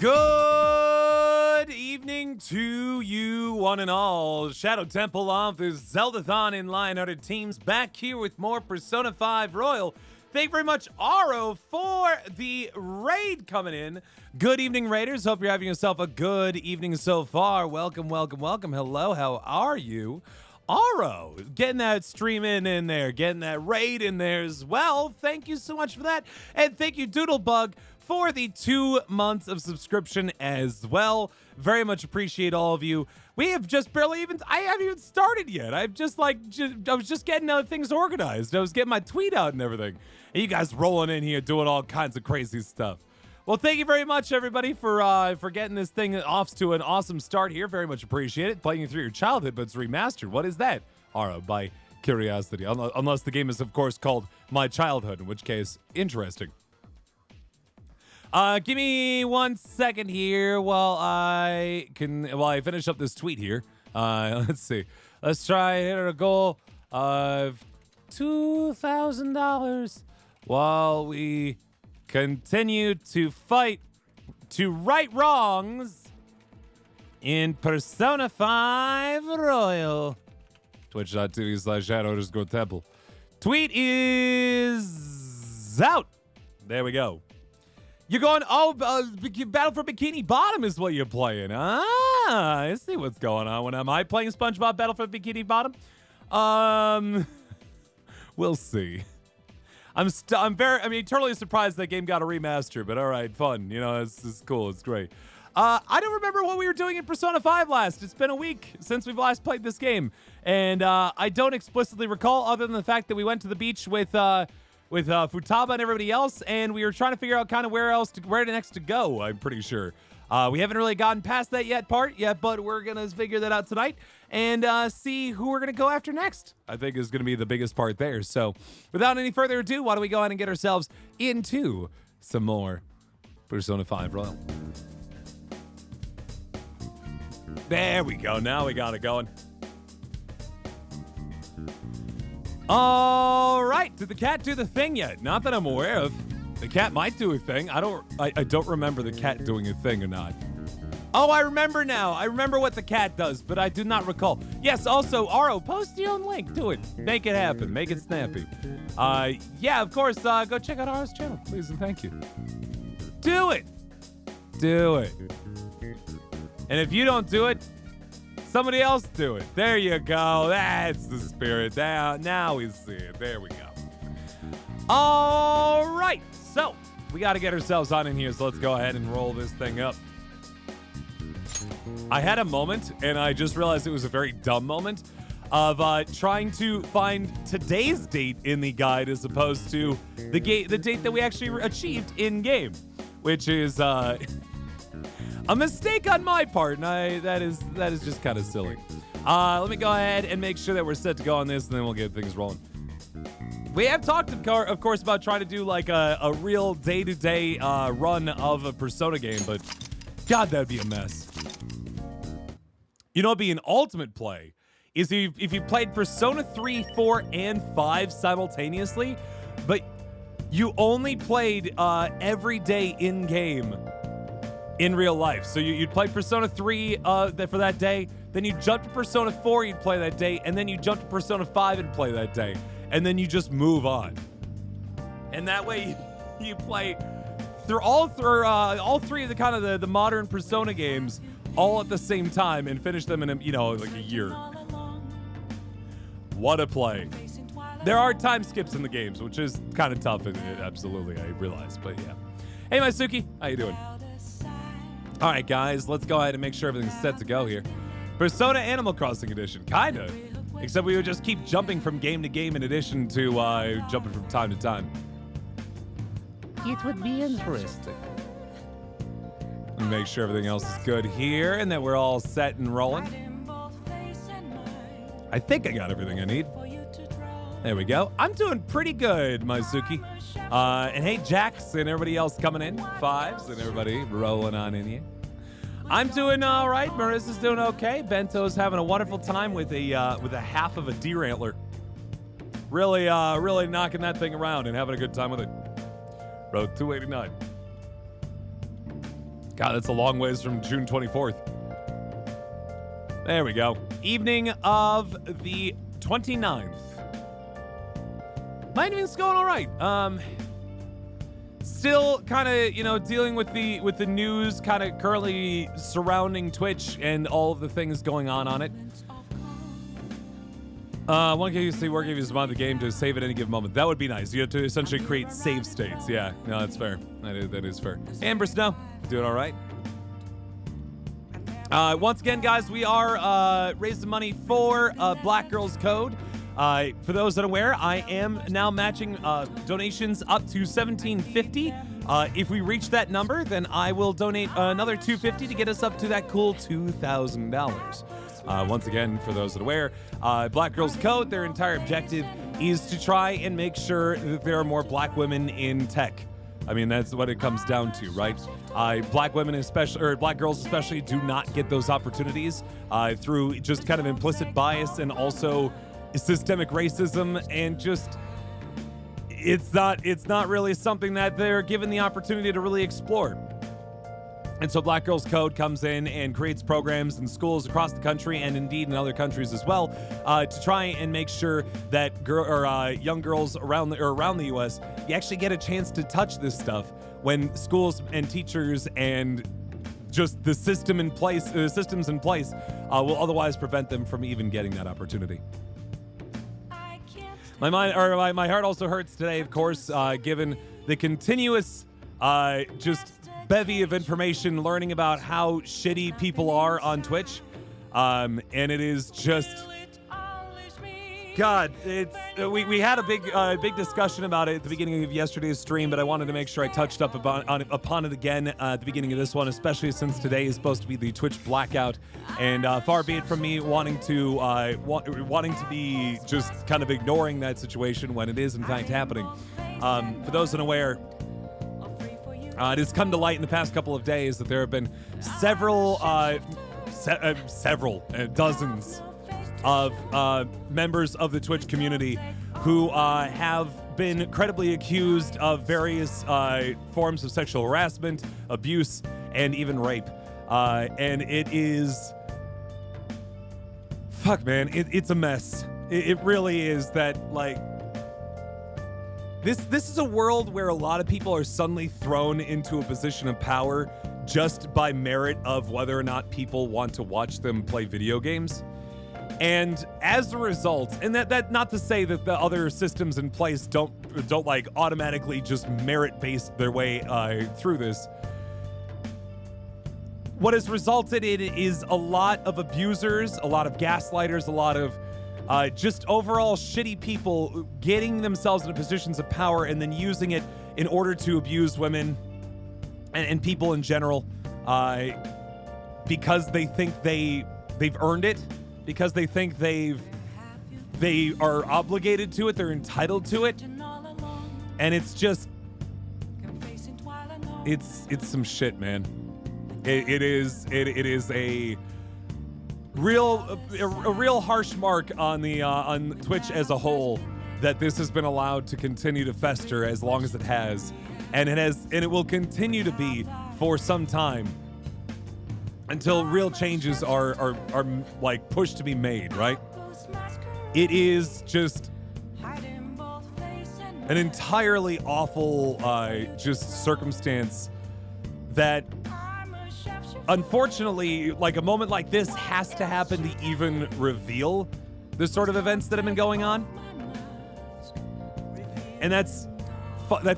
Good evening to you, one and all. Shadow Temple of the Zeldathon in Lionhearted teams back here with more Persona 5 Royal. Thank you very much, Aro, for the raid coming in. Good evening, Raiders. Hope you're having yourself a good evening so far. Welcome, welcome, welcome. Hello, how are you? Aro, getting that stream in there, getting that raid in there as well. Thank you so much for that. And thank you, Doodlebug, for the 2 months of subscription as well. Very much appreciate all of you. We have just barely I haven't even started yet. I was just getting things organized. I was getting my tweet out and everything. And you guys rolling in here doing all kinds of crazy stuff. Well, thank you very much, everybody, for getting this thing off to an awesome start here. Very much appreciate it. Playing through your childhood, but it's remastered. What is that? Aro, by curiosity. Unless the game is, of course, called My Childhood, in which case, interesting. Give me 1 second here while I finish up this tweet here. Let's see. Let's try and hit a goal of $2,000 while we continue to fight to right wrongs in Persona 5 Royal. Twitch.tv/shadow_temple. Tweet is out. There we go. You're going, Battle for Bikini Bottom is what you're playing. I see what's going on. When am I playing SpongeBob Battle for Bikini Bottom? We'll see. I'm totally surprised that game got a remaster, but all right, fun. You know, it's cool. It's great. I don't remember what we were doing in Persona 5 last. It's been a week since we've last played this game, and I don't explicitly recall other than the fact that we went to the beach with Futaba and everybody else, and we were trying to figure out kind of where next to go, I'm pretty sure. We haven't really gotten past that part yet, but we're going to figure that out tonight and see who we're going to go after next, I think is going to be the biggest part there. So without any further ado, why don't we go ahead and get ourselves into some more Persona 5 Royal. There we go. Now we got it going. All right, did the cat do the thing yet? Not that I'm aware of. The cat might do a thing. I don't remember the cat doing a thing or not. Oh, I remember now. I remember what the cat does, but I do not recall. Yes, also, Aro, post your own link. Do it. Make it happen. Make it snappy. Yeah, of course, go check out Aro's channel, please and thank you. Do it. Do it. And if you don't do it, somebody else do it. There you go. That's the spirit. Now we see it. There we go. All right. So we got to get ourselves on in here. So let's go ahead and roll this thing up. I had a moment, and I just realized it was a very dumb moment of trying to find today's date in the guide as opposed to the date that we actually achieved in game, which is a mistake on my part, and that is just kind of silly. Let me go ahead and make sure that we're set to go on this, and then we'll get things rolling. We have talked, of course, about trying to do like a real day-to-day run of a Persona game, but God, that'd be a mess. You know, it'd be an ultimate play is if you played Persona 3, 4, and 5 simultaneously, but you only played every day in-game in real life. So you'd play Persona 3 for that day, then you jump to Persona 4, you'd play that day, and then you jump to Persona 5 and play that day, and then you just move on. And that way you play through all three of the kind of the modern Persona games all at the same time and finish them in like a year. What a play. There are time skips in the games, which is kind of tough, absolutely, I realize, but yeah. Hey, Maisuke, how you doing? All right, guys, let's go ahead and make sure everything's set to go here. Persona Animal Crossing Edition, kinda. Except we would just keep jumping from game to game in addition to jumping from time to time. It would be interesting. Let me make sure everything else is good here and that we're all set and rolling. I think I got everything I need. There we go. I'm doing pretty good, Maisuke. And hey, Jax and everybody else coming in. Fives and everybody rolling on in here. I'm doing all right. Marissa's doing okay. Bento's having a wonderful time with a half of a deer antler. Really knocking that thing around and having a good time with it. Road 289. God, that's a long ways from June 24th. There we go. Evening of the 29th. My evening's going all right. Still kind of, dealing with the news kind of currently surrounding Twitch and all of the things going on it. One game you see where games mod the game to save at any given moment. That would be nice. You have to essentially create save states. Yeah, no, that's fair. That is fair. Amber Snow, doing all right. Once again, guys, we are raising money for Black Girls Code. For those unaware, I am now matching donations up to $17.50. If we reach that number, then I will donate another $250 to get us up to that cool $2,000. Once again, for those unaware, Black Girls Code, their entire objective is to try and make sure that there are more black women in tech. I mean, that's what it comes down to, right? Black women especially, or black girls especially, do not get those opportunities through just kind of implicit bias and also systemic racism, and just it's not really something that they're given the opportunity to really explore. And so Black Girls Code comes in and creates programs in schools across the country and indeed in other countries as well to try and make sure that young girls around the U.S. you actually get a chance to touch this stuff when schools and teachers and just the systems in place will otherwise prevent them from even getting that opportunity. My heart also hurts today, of course, given the continuous just bevy of information learning about how shitty people are on Twitch. And it is just, God, it's we had a big discussion about it at the beginning of yesterday's stream, but I wanted to make sure I touched up upon it again at the beginning of this one, especially since today is supposed to be the Twitch blackout, and far be it from me wanting to be just kind of ignoring that situation when it is in fact happening. For those unaware, it has come to light in the past couple of days that there have been several dozens of members of the Twitch community who have been credibly accused of various forms of sexual harassment, abuse, and even rape. And it is... Fuck, man. It's a mess. It really is that, like... This is a world where a lot of people are suddenly thrown into a position of power just by merit of whether or not people want to watch them play video games. And as a result, and that not to say that the other systems in place don't like automatically just merit-based their way through this. What has resulted in is a lot of abusers, a lot of gaslighters, a lot of just overall shitty people getting themselves into positions of power and then using it in order to abuse women and people in general because they think they've earned it, because they think they are obligated to it, they're entitled to it, and it's just it's some shit, man. It is a real harsh mark on Twitch as a whole that this has been allowed to continue to fester as long as it has, and it will continue to be for some time until real changes are like pushed to be made, right? It is just an entirely awful just circumstance that unfortunately, like a moment like this has to happen to even reveal the sort of events that have been going on. And that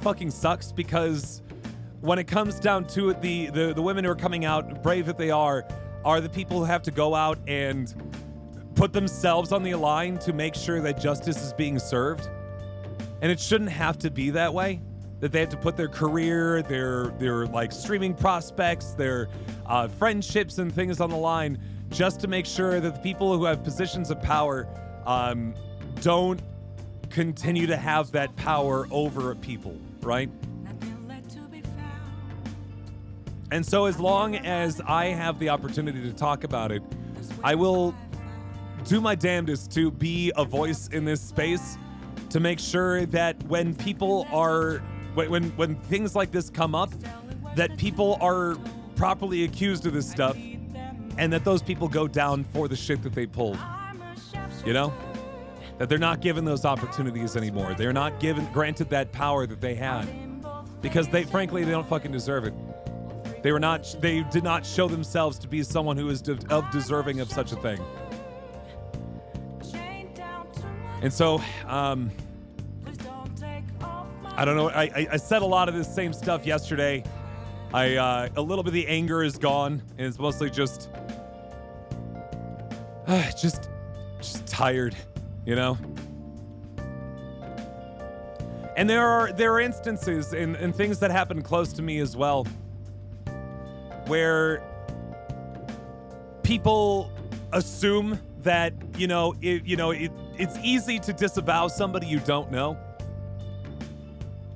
fucking sucks, because when it comes down to it, the women who are coming out, brave that they are the people who have to go out and put themselves on the line to make sure that justice is being served. And it shouldn't have to be that way, that they have to put their career, their like streaming prospects, their friendships and things on the line just to make sure that the people who have positions of power don't continue to have that power over people, right? And so as long as I have the opportunity to talk about it, I will do my damnedest to be a voice in this space to make sure that when people are, when things like this come up, that people are properly accused of this stuff, and that those people go down for the shit that they pulled. You know? That they're not given those opportunities anymore. They're not granted that power that they had. Because they don't fucking deserve it. They did not show themselves to be someone who is deserving of such a thing. And so, I don't know. I said a lot of this same stuff yesterday. A little bit of the anger is gone, and it's mostly just tired, you know. And there are instances and things that happen close to me as well, where people assume that it's easy to disavow somebody you don't know.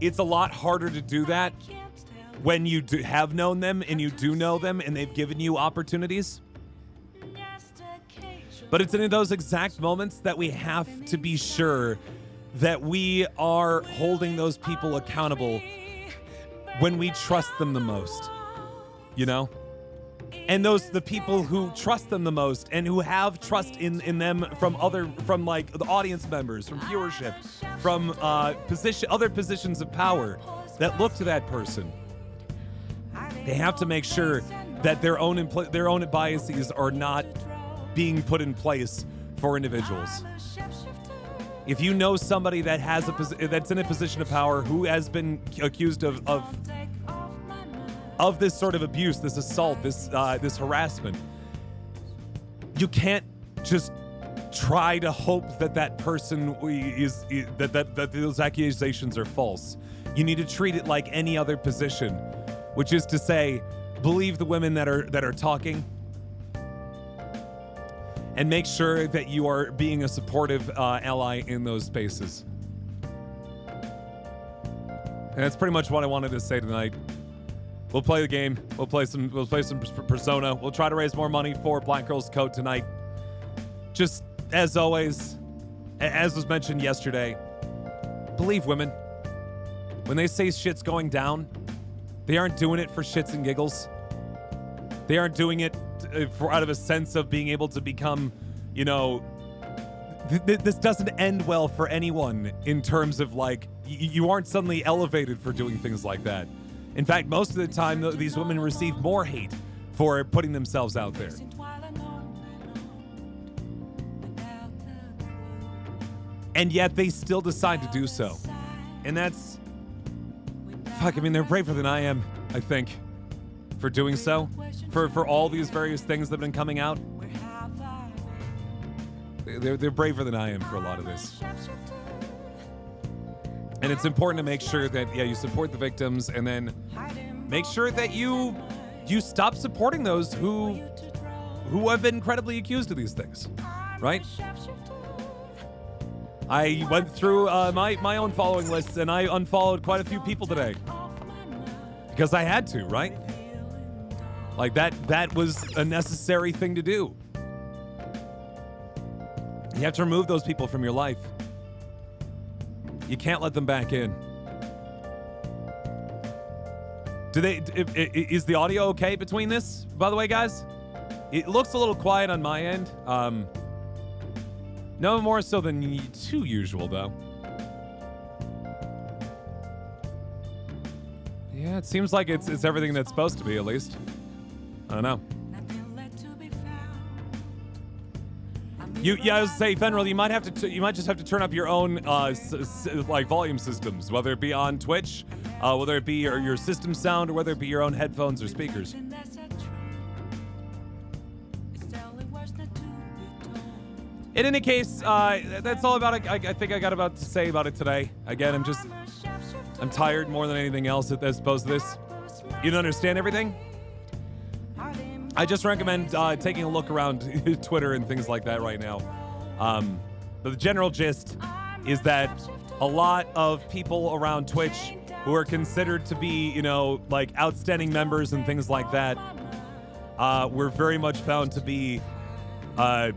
It's a lot harder to do that when you have known them and you do know them and they've given you opportunities. But it's in those exact moments that we have to be sure that we are holding those people accountable when we trust them the most, you know? And the people who trust them the most and who have trust in them from like the audience members, from viewership, from other positions of power that look to that person. They have to make sure that their own biases are not being put in place for individuals. If you know somebody that that's in a position of power who has been accused of this sort of abuse, this assault, this harassment, you can't just try to hope that person that those accusations are false. You need to treat it like any other position, which is to say, believe the women that are talking, and make sure that you are being a supportive ally in those spaces. And that's pretty much what I wanted to say tonight. We'll play the game. We'll play some Persona. We'll try to raise more money for Black Girls Code tonight. Just as always, as was mentioned yesterday, believe women. When they say shit's going down, they aren't doing it for shits and giggles. They aren't doing it out of a sense of being able to become, this doesn't end well for anyone in terms of like, you aren't suddenly elevated for doing things like that. In fact, most of the time, these women receive more hate for putting themselves out there. And yet they still decide to do so. And that's, they're braver than I am, I think, for doing so. For all these various things that have been coming out. They're braver than I am for a lot of this. And it's important to make sure that, you support the victims, and then make sure that you stop supporting those who have been credibly accused of these things, right? I went through my own following lists, and I unfollowed quite a few people today because I had to, right? Like that was a necessary thing to do. You have to remove those people from your life. You can't let them back in. Is the audio okay between this, by the way, guys? It looks a little quiet on my end. No more so than too usual, though. Yeah, it seems like it's everything that's supposed to be, at least. I don't know. I was say, Fenril, you might just have to turn up your own volume systems, whether it be on Twitch, whether it be your system sound, or whether it be your own headphones or speakers. In any case, that's all about it. I think I got about to say about it today. Again, I'm tired more than anything else as opposed to this. You don't understand everything? I just recommend taking a look around Twitter and things like that right now. But the general gist is that a lot of people around Twitch who are considered to be, like outstanding members and things like that, were very much found to be not.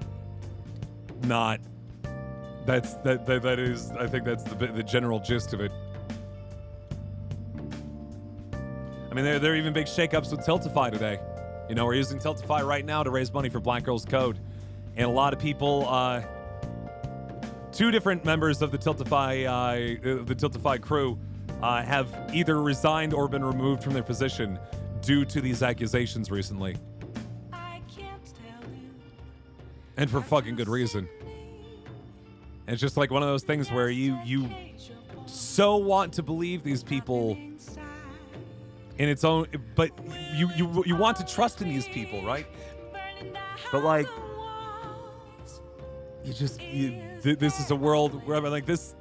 I think that's the general gist of it. I mean, there are even big shakeups with Tiltify today. You know, we're using Tiltify right now to raise money for Black Girls Code. And a lot of people, two different members of the Tiltify crew have either resigned or been removed from their position due to these accusations recently. And for fucking good reason. And it's just like one of those things where you so want to believe these people in its own, but you want to trust in these people, right? But like, this is a world where like this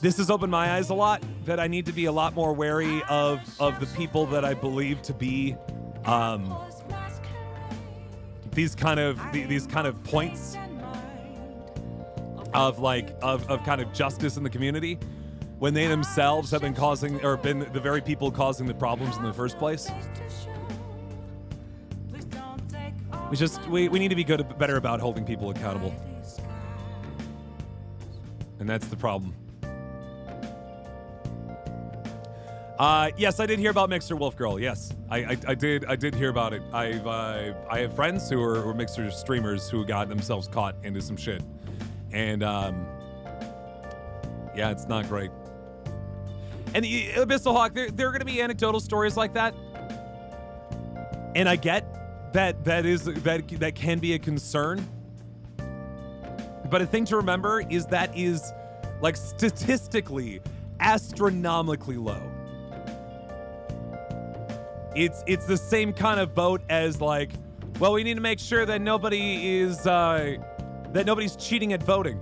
has opened my eyes a lot, that I need to be a lot more wary of the people that I believe to be these kind of points of kind of justice in the community, when they themselves have been causing, or been the very people causing the problems in the first place. We need to be better about holding people accountable. And that's the problem. Yes, I did hear about Mixer Wolf Girl. Yes, I did hear about it. I have friends who are Mixer streamers who got themselves caught into some shit. And yeah, it's not great. And Abyssal Hawk, there are going to be anecdotal stories like that. And I get that can be a concern. But a thing to remember is that is like statistically astronomically low. It's the same kind of boat as like, well, we need to make sure that nobody's cheating at voting.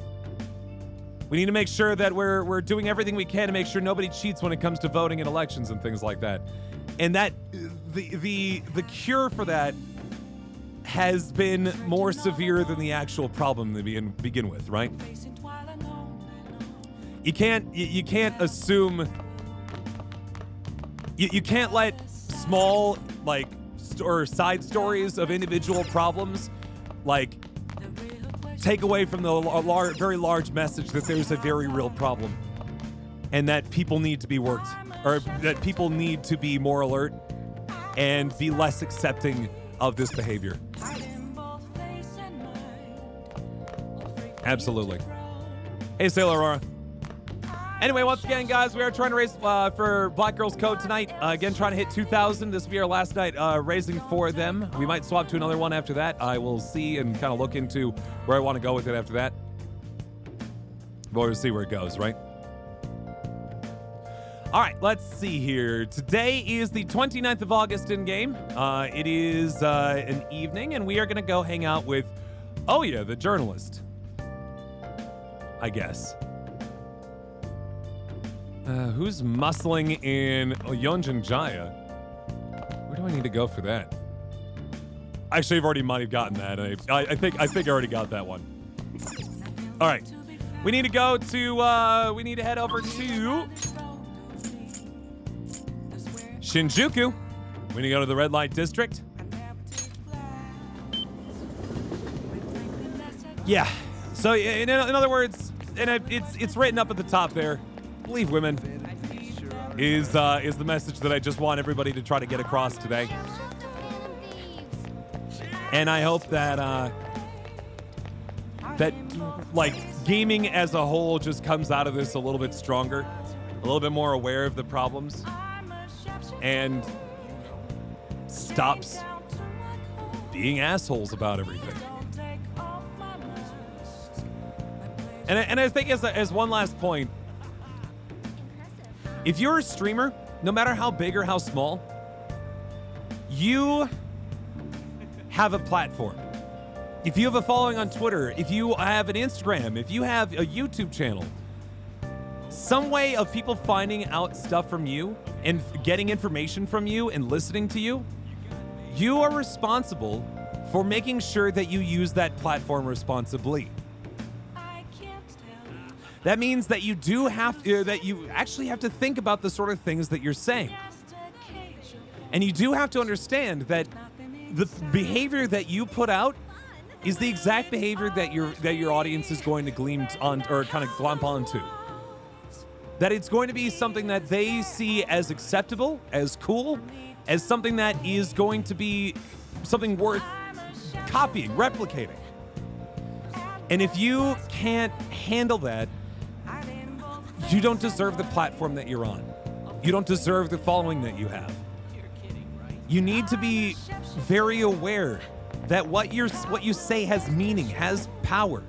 We need to make sure that we're doing everything we can to make sure nobody cheats when it comes to voting in elections and things like that. And that the cure for that has been more severe than the actual problem to begin with, right? You can't assume, you can't let small or side stories of individual problems take away from the very large message that there's a very real problem and that people need to be worked, or that people need to be more alert and be less accepting of this behavior. Absolutely. Hey, Sailor Aurora. Anyway, once again, guys, we are trying to raise for Black Girls Code tonight. Again, trying to hit 2,000. This will be our last night raising for them. We might swap to another one after that. I will see and kind of look into where I want to go with it after that. But we'll see where it goes, right? All right, let's see here. Today is the 29th of August in game. It is an evening, and we are going to go hang out with, oh yeah, the journalist, I guess. Who's muscling in Yonjan Jaya? Where do I need to go for that? Actually, I've already might have gotten that. I think I already got that one. All right, we need to go to. We need to head over to Shinjuku. We need to go to the red light district. Yeah. So in other words, and it's written up at the top there. Believe women is the message that I just want everybody to try to get across today. And I hope that that like gaming as a whole just comes out of this a little bit stronger, a little bit more aware of the problems, and stops being assholes about everything. And I think as one last point, if you're a streamer, no matter how big or how small, you have a platform. If you have a following on Twitter, if you have an Instagram, if you have a YouTube channel, some way of people finding out stuff from you and getting information from you and listening to you, you are responsible for making sure that you use that platform responsibly. That means that you do have to, that you actually have to think about the sort of things that you're saying. And you do have to understand that the behavior that you put out is the exact behavior that your audience is going to gleam on, or kind of glomp onto. that it's going to be something that they see as acceptable, as cool, as something that is going to be something worth copying, replicating. And if you can't handle that, you don't deserve the platform that you're on. You don't deserve the following that you have. You need to be very aware that what you say has meaning, has power.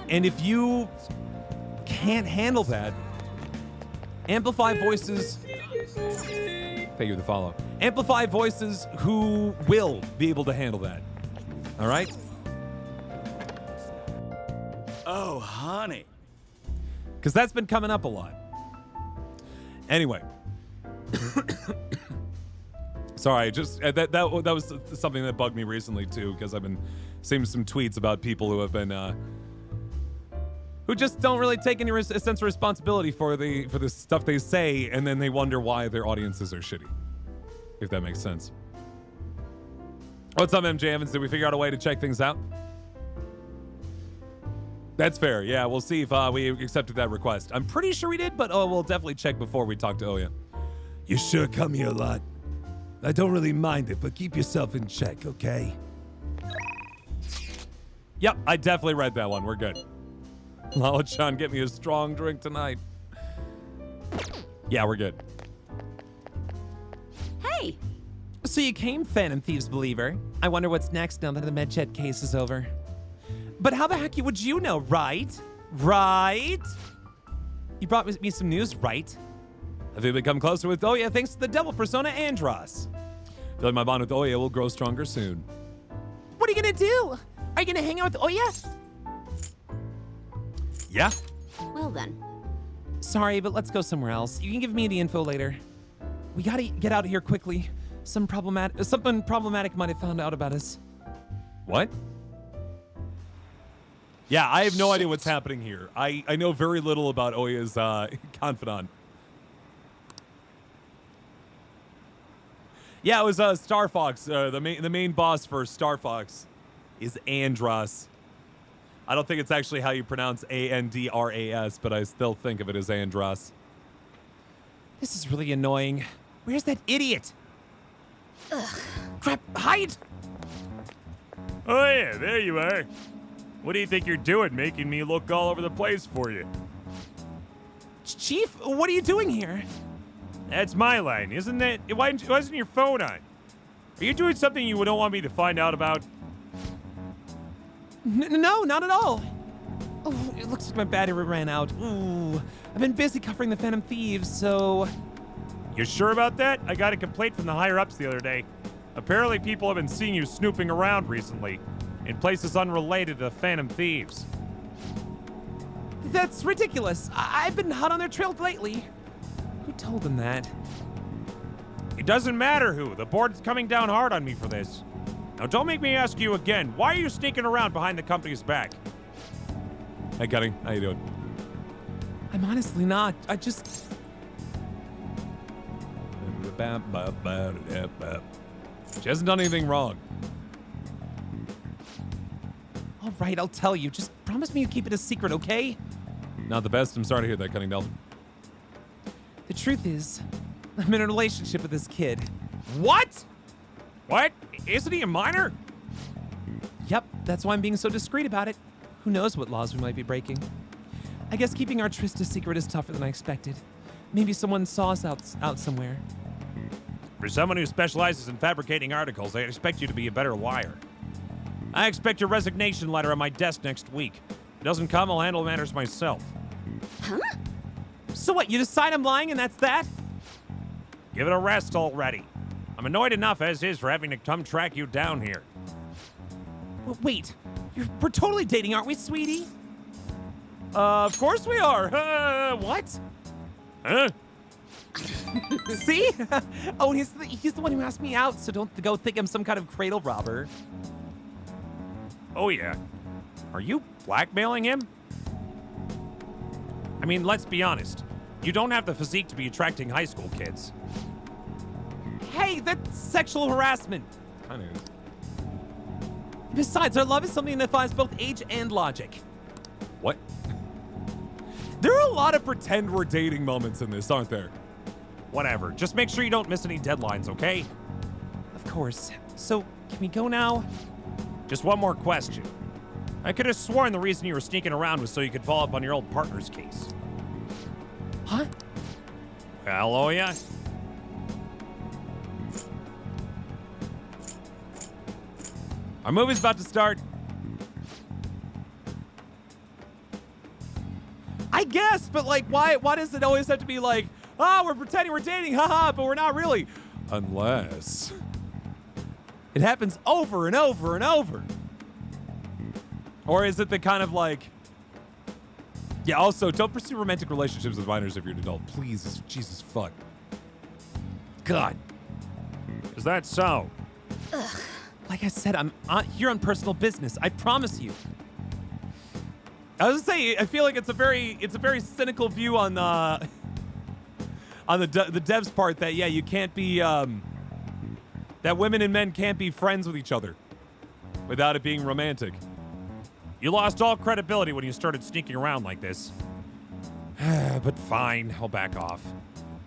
And if you can't handle that, amplify voices. Thank you for the follow. Amplify voices who will be able to handle that. All right? Oh, honey. Because that's been coming up a lot. Anyway. Sorry, just that was something that bugged me recently too, because I've been seeing some tweets about people who have been who just don't really take any sense of responsibility for the stuff they say, and then they wonder why their audiences are shitty. If that makes sense. What's up, MJ Evans? Did we figure out a way to check things out? That's fair. Yeah, we'll see if we accepted that request. I'm pretty sure we did, but we'll definitely check before we talk to Oya. You sure come here a lot. I don't really mind it, but keep yourself in check, okay? Yep, I definitely read that one. We're good. Lala Chan, get me a strong drink tonight. Yeah, we're good. Hey! So you came, Phantom Thieves believer. I wonder what's next now that the MedChat case is over. But how the heck would you know, right? Right? You brought me some news, right? Have you become closer with Oya thanks to the devil persona Andros? I feel like my bond with Oya will grow stronger soon. What are you gonna do? Are you gonna hang out with Oya? Yeah? Well then. Sorry, but let's go somewhere else. You can give me the info later. We gotta get out of here quickly. Something problematic might have found out about us. What? Yeah, I have no idea what's happening here. I know very little about Oya's confidant. Yeah, it was Star Fox. The main boss for Star Fox is Andros. I don't think it's actually how you pronounce Andras, but I still think of it as Andros. This is really annoying. Where's that idiot? Ugh. Crap, hide! Oh yeah, there you are. What do you think you're doing, making me look all over the place for you? Chief, what are you doing here? That's my line, isn't it? Why isn't your phone on? Are you doing something you don't want me to find out about? No, not at all. Oh, it looks like my battery ran out. Ooh, I've been busy covering the Phantom Thieves, so... You sure about that? I got a complaint from the higher-ups the other day. Apparently people have been seeing you snooping around recently, in places unrelated to the Phantom Thieves. That's ridiculous. I've been hot on their trail lately. Who told them that? It doesn't matter who. The board's coming down hard on me for this. Now don't make me ask you again, why are you sneaking around behind the company's back? Hey, Cutting. How you doing? I'm honestly not. I just... She hasn't done anything wrong. All right, I'll tell you. Just promise me you keep it a secret, okay? Not the best. I'm sorry to hear that, Cutting Delvin. The truth is, I'm in a relationship with this kid. What? What? Isn't he a minor? Yep, that's why I'm being so discreet about it. Who knows what laws we might be breaking. I guess keeping our tryst a secret is tougher than I expected. Maybe someone saw us out somewhere. For someone who specializes in fabricating articles, I expect you to be a better liar. I expect your resignation letter on my desk next week. If it doesn't come, I'll handle matters myself. Huh? So what, you decide I'm lying and that's that? Give it a rest already. I'm annoyed enough as is for having to come track you down here. Well, wait, we're totally dating, aren't we, sweetie? Of course we are. What? Huh? See? Oh, he's the one who asked me out, so don't go think I'm some kind of cradle robber. Oh yeah. Are you blackmailing him? I mean, let's be honest. You don't have the physique to be attracting high school kids. Hey, that's sexual harassment. Kind of is. Besides, our love is something that defies both age and logic. What? There are a lot of pretend we're dating moments in this, aren't there? Whatever. Just make sure you don't miss any deadlines, okay? Of course. So, can we go now? Just one more question. I could have sworn the reason you were sneaking around was so you could follow up on your old partner's case. Huh? Well, oh yeah? Our movie's about to start. I guess, but like, why does it always have to be like, we're pretending we're dating, haha, but we're not really? Unless it happens over and over and over. Or is it the kind of like, yeah, also, don't pursue romantic relationships with minors if you're an adult. Please, Jesus fuck. God. Is that so? Like I said, I'm here on personal business. I promise you. I was gonna say, I feel like it's a very cynical view on the devs part that you can't be that women and men can't be friends with each other without it being romantic. You lost all credibility when you started sneaking around like this. But fine, I'll back off.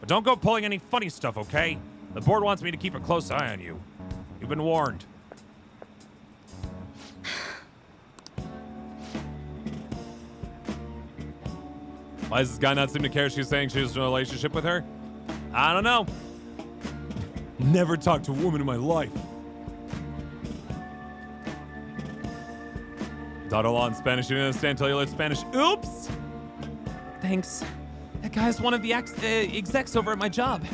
But don't go pulling any funny stuff, okay? The board wants me to keep a close eye on you. You've been warned. Why does this guy not seem to care she's saying she was in a relationship with her? I don't know. Never talked to a woman in my life. Don't in Spanish, you didn't understand until you learned Spanish. Oops! Thanks. That guy's one of the execs over at my job.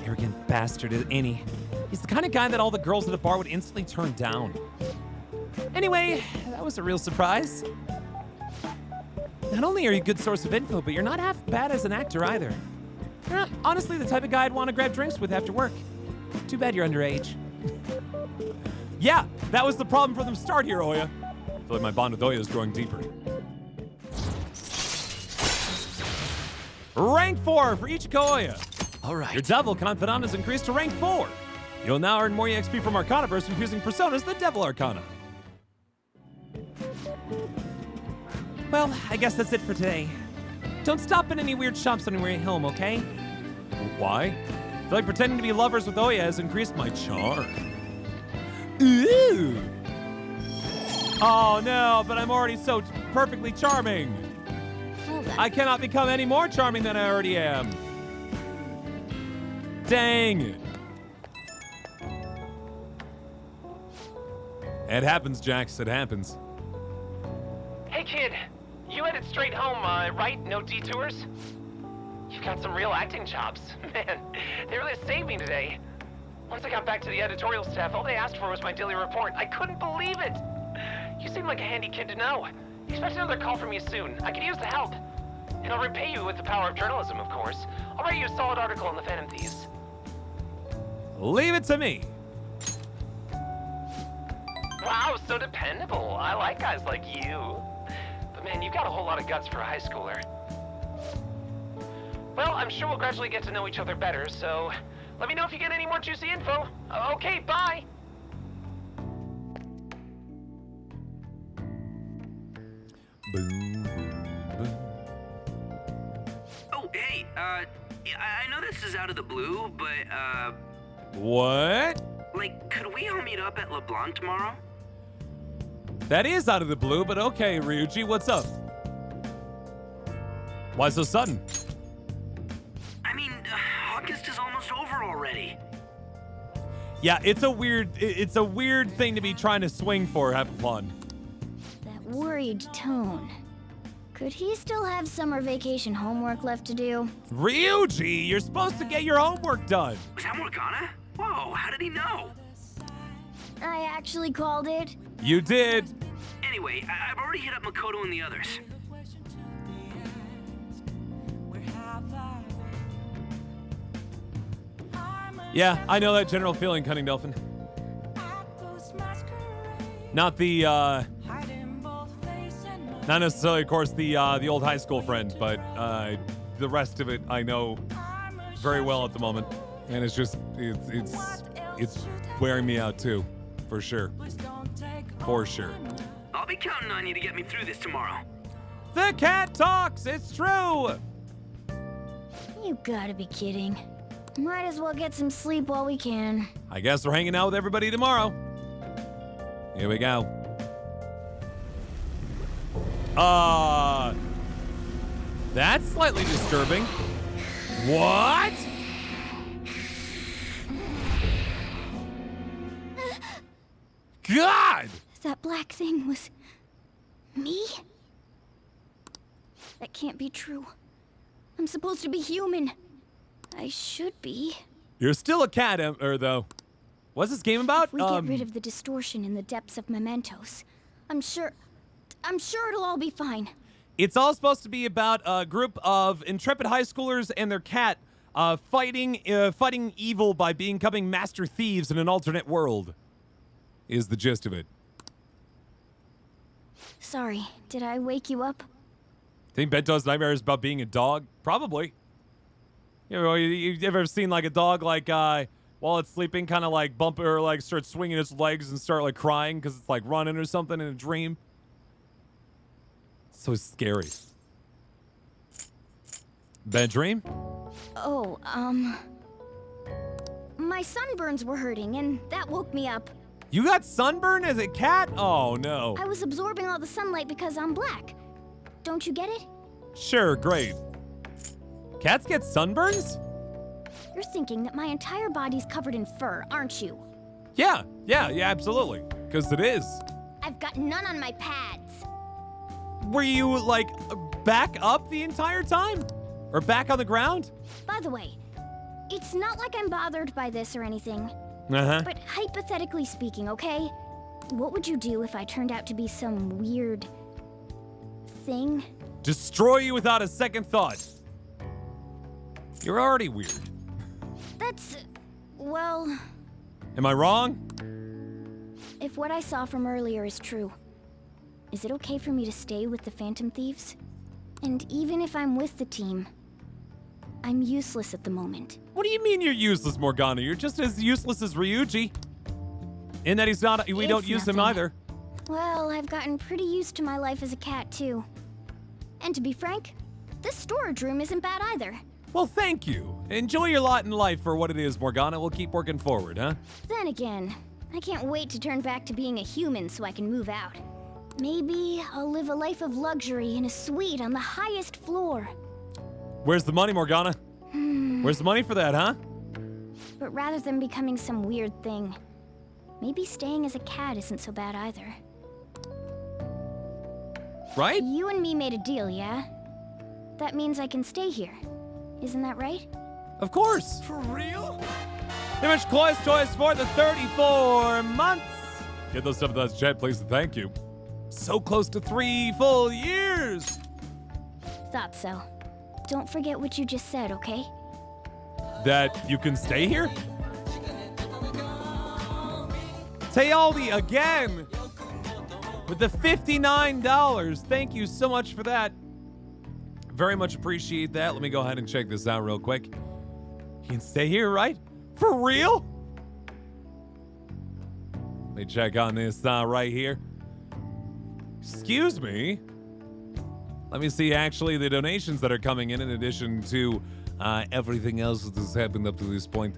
Arrogant bastard, ain't he? He's the kind of guy that all the girls at the bar would instantly turn down. Anyway, that was a real surprise. Not only are you a good source of info, but you're not half bad as an actor either. You're not honestly the type of guy I'd want to grab drinks with after work. Too bad you're underage. Yeah, that was the problem from the start here, Oya. I feel like my bond with Oya is growing deeper. Rank 4 for Ichiko Oya. All right. Your Devil Confidant is increased to rank 4. You'll now earn more EXP from Arcana Burst infusing personas the Devil Arcana. Well, I guess that's it for today. Don't stop in any weird shops on your way home, okay? Why? I feel like pretending to be lovers with Oya has increased my charm. Ooh! Oh no, but I'm already so perfectly charming. Well then. I cannot become any more charming than I already am. Dang it. It happens, Jax. It happens. Hey kid, you headed straight home, right? No detours? You've got some real acting chops. Man, they really saved me today. Once I got back to the editorial staff, all they asked for was my daily report. I couldn't believe it. You seem like a handy kid to know. Expect another call from you soon. I could use the help. And I'll repay you with the power of journalism, of course. I'll write you a solid article on the Phantom Thieves. Leave it to me. Wow, so dependable. I like guys like you. But man, you've got a whole lot of guts for a high schooler. Well, I'm sure we'll gradually get to know each other better, so let me know if you get any more juicy info. Okay, bye! Boom, boom, boom. Oh, hey, I know this is out of the blue, but, What? like, could we all meet up at LeBlanc tomorrow? That is out of the blue, but okay, Ryuji, what's up? Why so sudden? I mean, August is almost over already. Yeah, it's a weird thing to be trying to swing for, have fun. That worried tone. Could he still have summer vacation homework left to do? Ryuji, you're supposed to get your homework done. Was that Morgana? Whoa, how did he know? I actually called it. You did. Anyway, I've already hit up Makoto and the others. Yeah, I know that general feeling, Cunning Dolphin. Not the, not necessarily, of course, the old high school friend, but the rest of it I know very well at the moment, and it's just it's wearing me out too, for sure, for sure. I'll be counting on you to get me through this tomorrow. The cat talks. It's true. You gotta be kidding. Might as well get some sleep while we can. I guess we're hanging out with everybody tomorrow. Here we go. That's slightly disturbing. What? God! That black thing was... me? That can't be true. I'm supposed to be human. I should be. You're still a cat, though. What's this game about? If we get rid of the distortion in the depths of mementos, I'm sure it'll all be fine. It's all supposed to be about a group of intrepid high schoolers and their cat fighting evil by becoming master thieves in an alternate world. Is the gist of it. Sorry, did I wake you up? Think Bento's nightmare is about being a dog? Probably. You know, you ever seen like a dog like while it's sleeping kind of like bump or like start swinging its legs and start like crying because it's like running or something in a dream? So scary. Bad dream? Oh, my sunburns were hurting and that woke me up. You got sunburn as a cat? Oh no. I was absorbing all the sunlight because I'm black. Don't you get it? Sure, great. Cats get sunburns? You're thinking that my entire body's covered in fur, aren't you? Yeah, absolutely. Because it is. I've got none on my pads. Were you, like, back up the entire time? Or back on the ground? By the way, it's not like I'm bothered by this or anything. Uh-huh. But hypothetically speaking, okay? What would you do if I turned out to be some weird... thing? Destroy you without a second thought. You're already weird. That's... well... Am I wrong? If what I saw from earlier is true, is it okay for me to stay with the Phantom Thieves? And even if I'm with the team, I'm useless at the moment. What do you mean you're useless, Morgana? You're just as useless as Ryuji. In that he's not, we don't use him either. Well, I've gotten pretty used to my life as a cat, too. And to be frank, this storage room isn't bad either. Well, thank you. Enjoy your lot in life for what it is, Morgana. We'll keep working forward, huh? Then again, I can't wait to turn back to being a human so I can move out. Maybe I'll live a life of luxury in a suite on the highest floor. Where's the money, Morgana? Where's the money for that, huh? But rather than becoming some weird thing, maybe staying as a cat isn't so bad either. Right? You and me made a deal, yeah? That means I can stay here. Isn't that right? Of course. For real? Image Cloy's Toys for the 34 months. Get those stuff with us, Chat, please, and thank you. So close to 3 full years. Thought so. Don't forget what you just said, okay? That you can stay here? Tealdi again with the $59. Thank you so much for that. Very much appreciate that. Let me go ahead and check this out real quick. You can stay here, right? For real? Let me check on this right here. Excuse me. Let me see actually the donations that are coming in addition to everything else that has happened up to this point.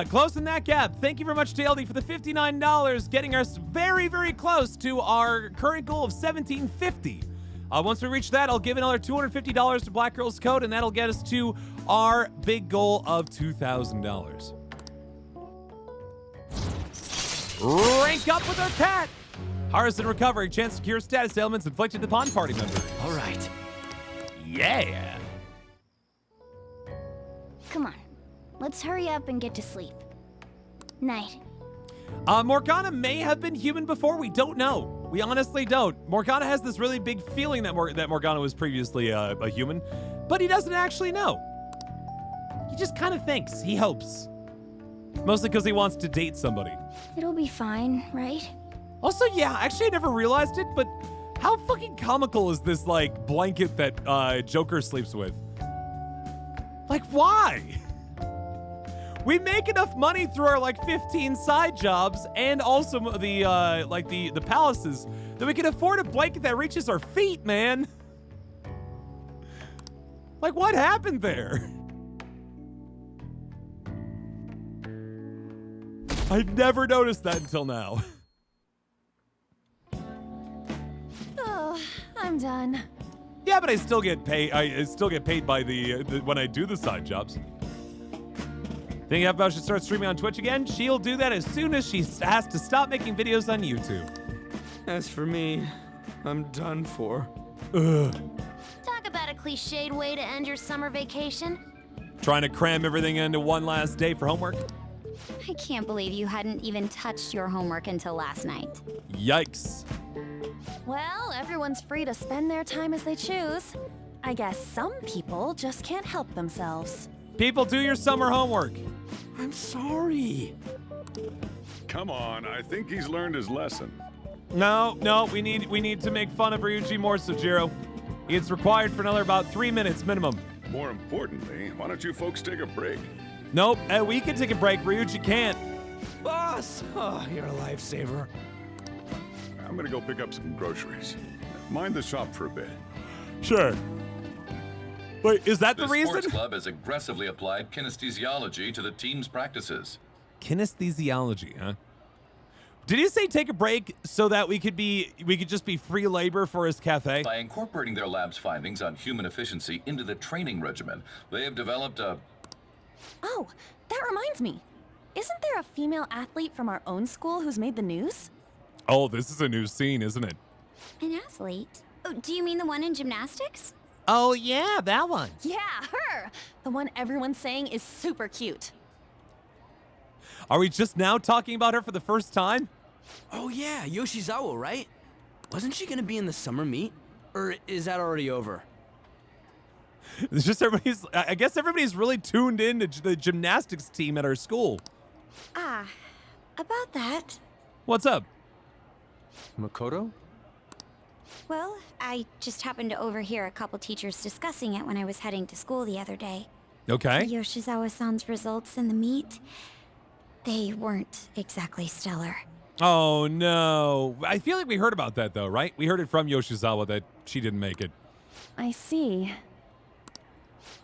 Closing that gap. Thank you very much, TLD, for the $59, getting us very, very close to our current goal of $1,750. Once we reach that, I'll give another $250 to Black Girls Code, and that'll get us to our big goal of $2,000. Rank up with our cat. Harvest and recovery. Chance to cure status ailments inflicted upon party members. All right. Yeah. Come on. Let's hurry up and get to sleep. Night. Morgana may have been human before. We don't know. We honestly don't. Morgana has this really big feeling that Morgana was previously a human, but he doesn't actually know. He just kind of thinks. He hopes. Mostly because he wants to date somebody. It'll be fine, right? Also, yeah, actually I never realized it, but how fucking comical is this, like, blanket that Joker sleeps with? Like, why? We make enough money through our, like, 15 side jobs and also the palaces that we can afford a blanket that reaches our feet, man. Like, what happened there? I'd never noticed that until now. Oh, I'm done. Yeah, but I still get paid. I still get paid by the when I do the side jobs. Think F-Bow should start streaming on Twitch again? She'll do that as soon as she has to stop making videos on YouTube. As for me, I'm done for. Ugh. Talk about a cliched way to end your summer vacation. Trying to cram everything into one last day for homework? I can't believe you hadn't even touched your homework until last night. Yikes. Well, everyone's free to spend their time as they choose. I guess some people just can't help themselves. People, do your summer homework. I'm sorry. Come on, I think he's learned his lesson. No, we need to make fun of Ryuji more, Sojiro. It's required for another about 3 minutes minimum. More importantly, why don't you folks take a break? Nope, we can take a break. Ryuji can't. Boss! Oh, you're a lifesaver. I'm gonna go pick up some groceries. Mind the shop for a bit. Sure. Wait, is that the reason? The sports club has aggressively applied kinesthesiology to the team's practices. Kinesthesiology, huh? Did he say take a break so that we could just be free labor for his cafe? By incorporating their lab's findings on human efficiency into the training regimen, they have developed a... Oh, that reminds me. Isn't there a female athlete from our own school who's made the news? Oh, this is a new scene, isn't it? An athlete? Oh, do you mean the one in gymnastics? Oh, yeah, that one. Yeah, her! The one everyone's saying is super cute. Are we just now talking about her for the first time? Oh yeah, Yoshizawa, right? Wasn't she gonna be in the summer meet? Or is that already over? It's just I guess everybody's really tuned in to the gymnastics team at our school. Ah, about that. What's up? Makoto? Well, I just happened to overhear a couple teachers discussing it when I was heading to school the other day. Okay. Yoshizawa-san's results in the meet, they weren't exactly stellar. Oh, no. I feel like we heard about that, though, right? We heard it from Yoshizawa that she didn't make it. I see.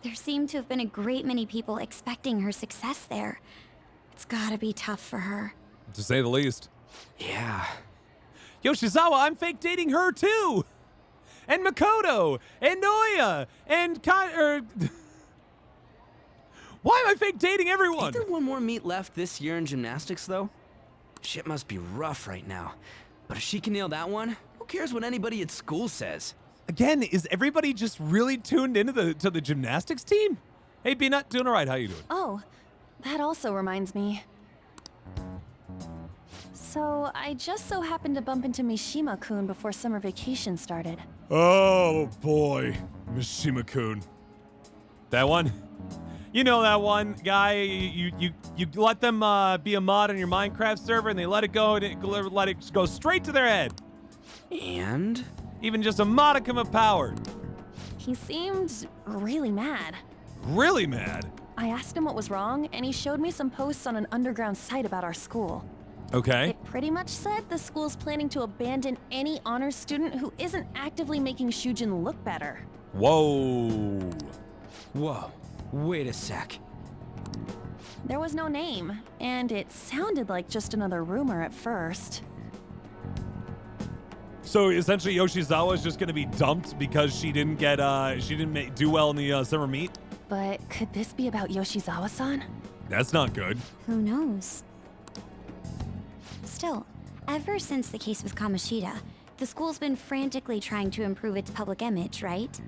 There seemed to have been a great many people expecting her success there. It's gotta be tough for her. To say the least. Yeah. Yoshizawa, I'm fake dating her, too! And Makoto! And Noya! And Why am I fake dating everyone? Is there one more meet left this year in gymnastics, though? Shit must be rough right now. But if she can nail that one, who cares what anybody at school says? Again, is everybody just really tuned into the gymnastics team? Hey, Peanut, doing all right? How you doing? Oh, that also reminds me. So, I just so happened to bump into Mishima-kun before summer vacation started. Oh, boy. Mishima-kun. That one? You know that one guy, you let them be a mod on your Minecraft server and they let it go and let it go straight to their head. And? Even just a modicum of power. He seemed really mad. Really mad? I asked him what was wrong, and he showed me some posts on an underground site about our school. Okay. It pretty much said the school's planning to abandon any honors student who isn't actively making Shujin look better. Whoa. Whoa. Wait a sec. There was no name, and it sounded like just another rumor at first. So essentially, Yoshizawa is just going to be dumped because she didn't get do well in the summer meet. But could this be about Yoshizawa-san? That's not good. Who knows? Still, ever since the case with Kamoshida, the school's been frantically trying to improve its public image, right?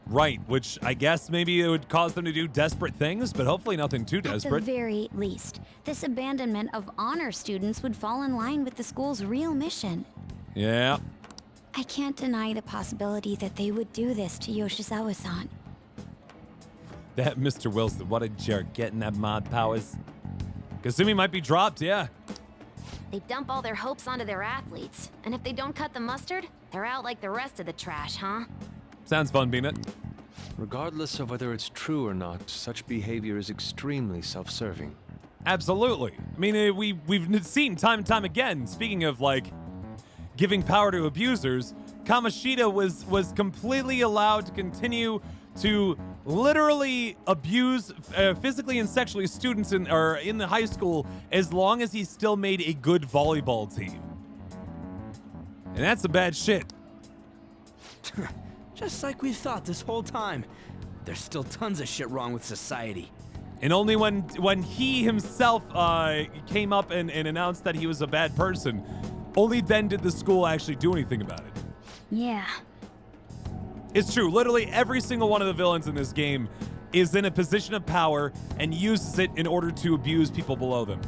Right, which I guess maybe it would cause them to do desperate things, but hopefully nothing too desperate. At the very least, this abandonment of honor students would fall in line with the school's real mission. Yeah. I can't deny the possibility that they would do this to Yoshizawa-san. That Mr. Wilson, what a jerk, getting that mod powers. Kasumi might be dropped, yeah. They dump all their hopes onto their athletes, and if they don't cut the mustard, they're out like the rest of the trash, huh? Sounds fun, Peanut. Regardless of whether it's true or not, such behavior is extremely self-serving. Absolutely. I mean, we've seen time and time again, speaking of, like, giving power to abusers, Kamoshida was completely allowed to continue to literally abuse physically and sexually students in the high school as long as he still made a good volleyball team. And that's some bad shit. Just like we thought this whole time. There's still tons of shit wrong with society. And only when he himself came up and announced that he was a bad person, only then did the school actually do anything about it. Yeah. It's true. Literally every single one of the villains in this game is in a position of power and uses it in order to abuse people below them.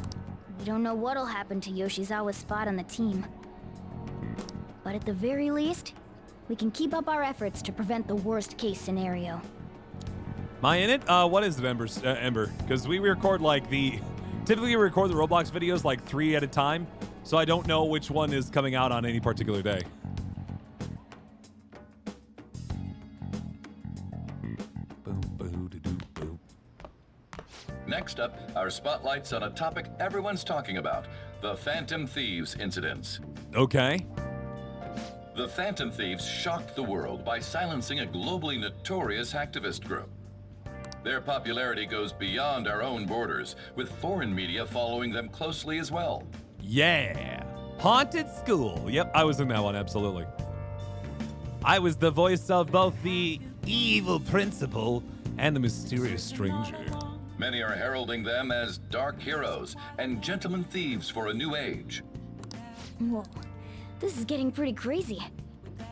We don't know what'll happen to Yoshizawa's spot on the team. But at the very least, we can keep up our efforts to prevent the worst case scenario. Am I in it? What is it, Ember? Because we record typically we record the Roblox videos like 3 at a time, so I don't know which one is coming out on any particular day. Next up, our spotlight's on a topic everyone's talking about, the Phantom Thieves incidents. Okay. The Phantom Thieves shocked the world by silencing a globally notorious hacktivist group. Their popularity goes beyond our own borders, with foreign media following them closely as well. Yeah. Haunted School. Yep, I was in that one, absolutely. I was the voice of both the evil principal and the mysterious stranger. Many are heralding them as dark heroes and gentlemen thieves for a new age. Whoa, this is getting pretty crazy.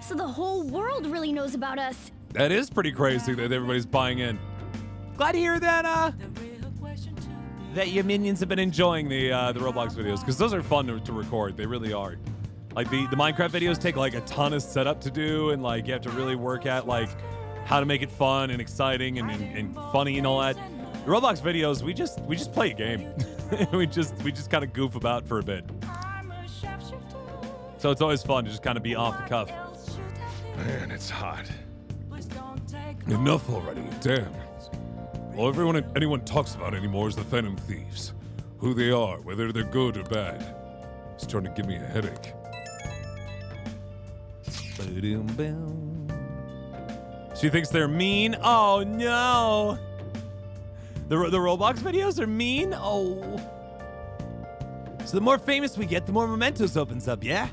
So the whole world really knows about us. That is pretty crazy that everybody's buying in. Glad to hear that that your minions have been enjoying the Roblox videos, because those are fun to record. They really are. Like the Minecraft videos take like a ton of setup to do, and like you have to really work at like how to make it fun and exciting and funny and all that. The Roblox videos, we just play a game. we just kind of goof about for a bit. So it's always fun to just kind of be off the cuff. Man, it's hot. Enough already, damn. All anyone talks about anymore is the Phantom Thieves. Who they are, whether they're good or bad. It's starting to give me a headache. She thinks they're mean? Oh no! The Roblox videos are mean? Oh. So the more famous we get, the more Mementos opens up, yeah?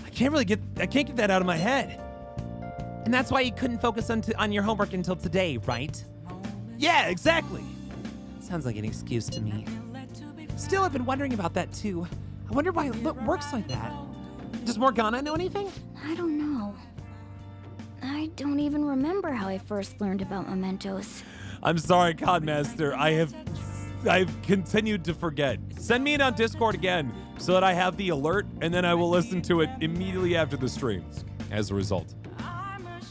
I can't get that out of my head. And that's why you couldn't focus on your homework until today, right? Yeah, exactly. Sounds like an excuse to me. Still, I've been wondering about that too. I wonder why it works like that. Does Morgana know anything? I don't know. I don't even remember how I first learned about mementos. I'm sorry, Codmaster. I've continued to forget. Send me it on Discord again so that I have the alert, and then I will listen to it immediately after the stream as a result.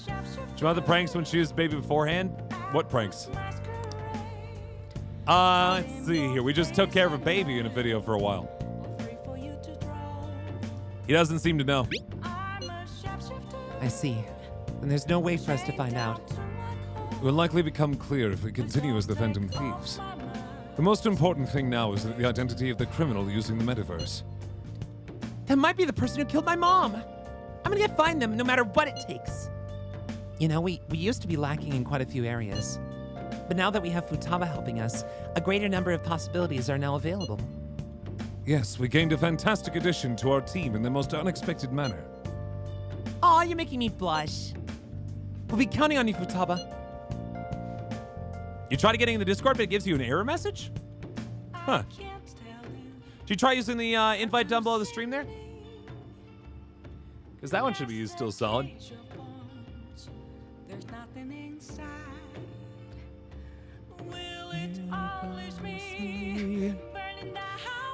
Do you know the pranks when she was a baby beforehand? What pranks? Let's see here. We just took care of a baby in a video for a while. He doesn't seem to know. I see. And there's no way for us to find out. It will likely become clear if we continue as the Phantom Thieves. The most important thing now is the identity of the criminal using the metaverse. That might be the person who killed my mom. I'm gonna find them no matter what it takes. You know, we used to be lacking in quite a few areas. But now that we have Futaba helping us, a greater number of possibilities are now available. Yes, we gained a fantastic addition to our team in the most unexpected manner. Aw, you're making me blush. We'll be counting on you, Futaba. You tried getting in the Discord, but it gives you an error message? Huh. Did you try using the invite down below the stream there? Because that one should be still solid.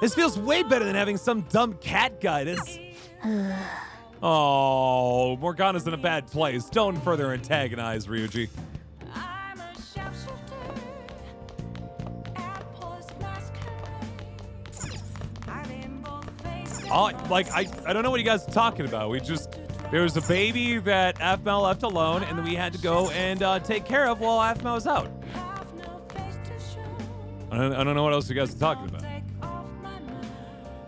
This feels way better than having some dumb cat guide us. Oh, Morgana's in a bad place. Don't further antagonize Ryuji. Oh, like, I don't know what you guys are talking about. There was a baby that Afmel left alone, and then we had to go and take care of while Afmel was out. I don't know what else you guys are talking about.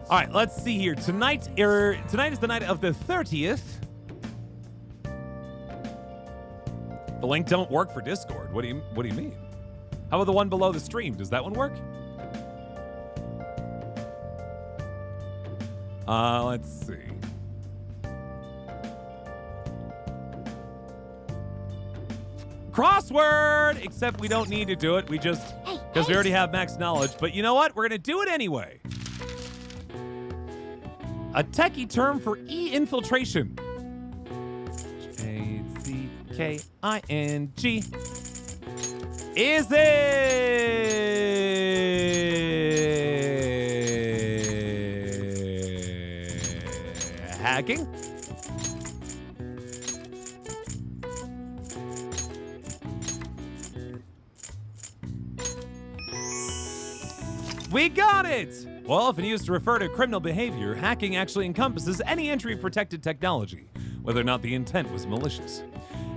All right, let's see here. Tonight is the night of the 30th. The link don't work for Discord. What do you mean? How about the one below the stream? Does that one work? Let's see. Crossword! Except we don't need to do it. We just, because we already have max knowledge. But you know what? We're going to do it anyway. A techie term for e-infiltration. A-C-K-I-N-G. Is it hacking? We got it! Well, often used to refer to criminal behavior, hacking actually encompasses any entry of protected technology, whether or not the intent was malicious.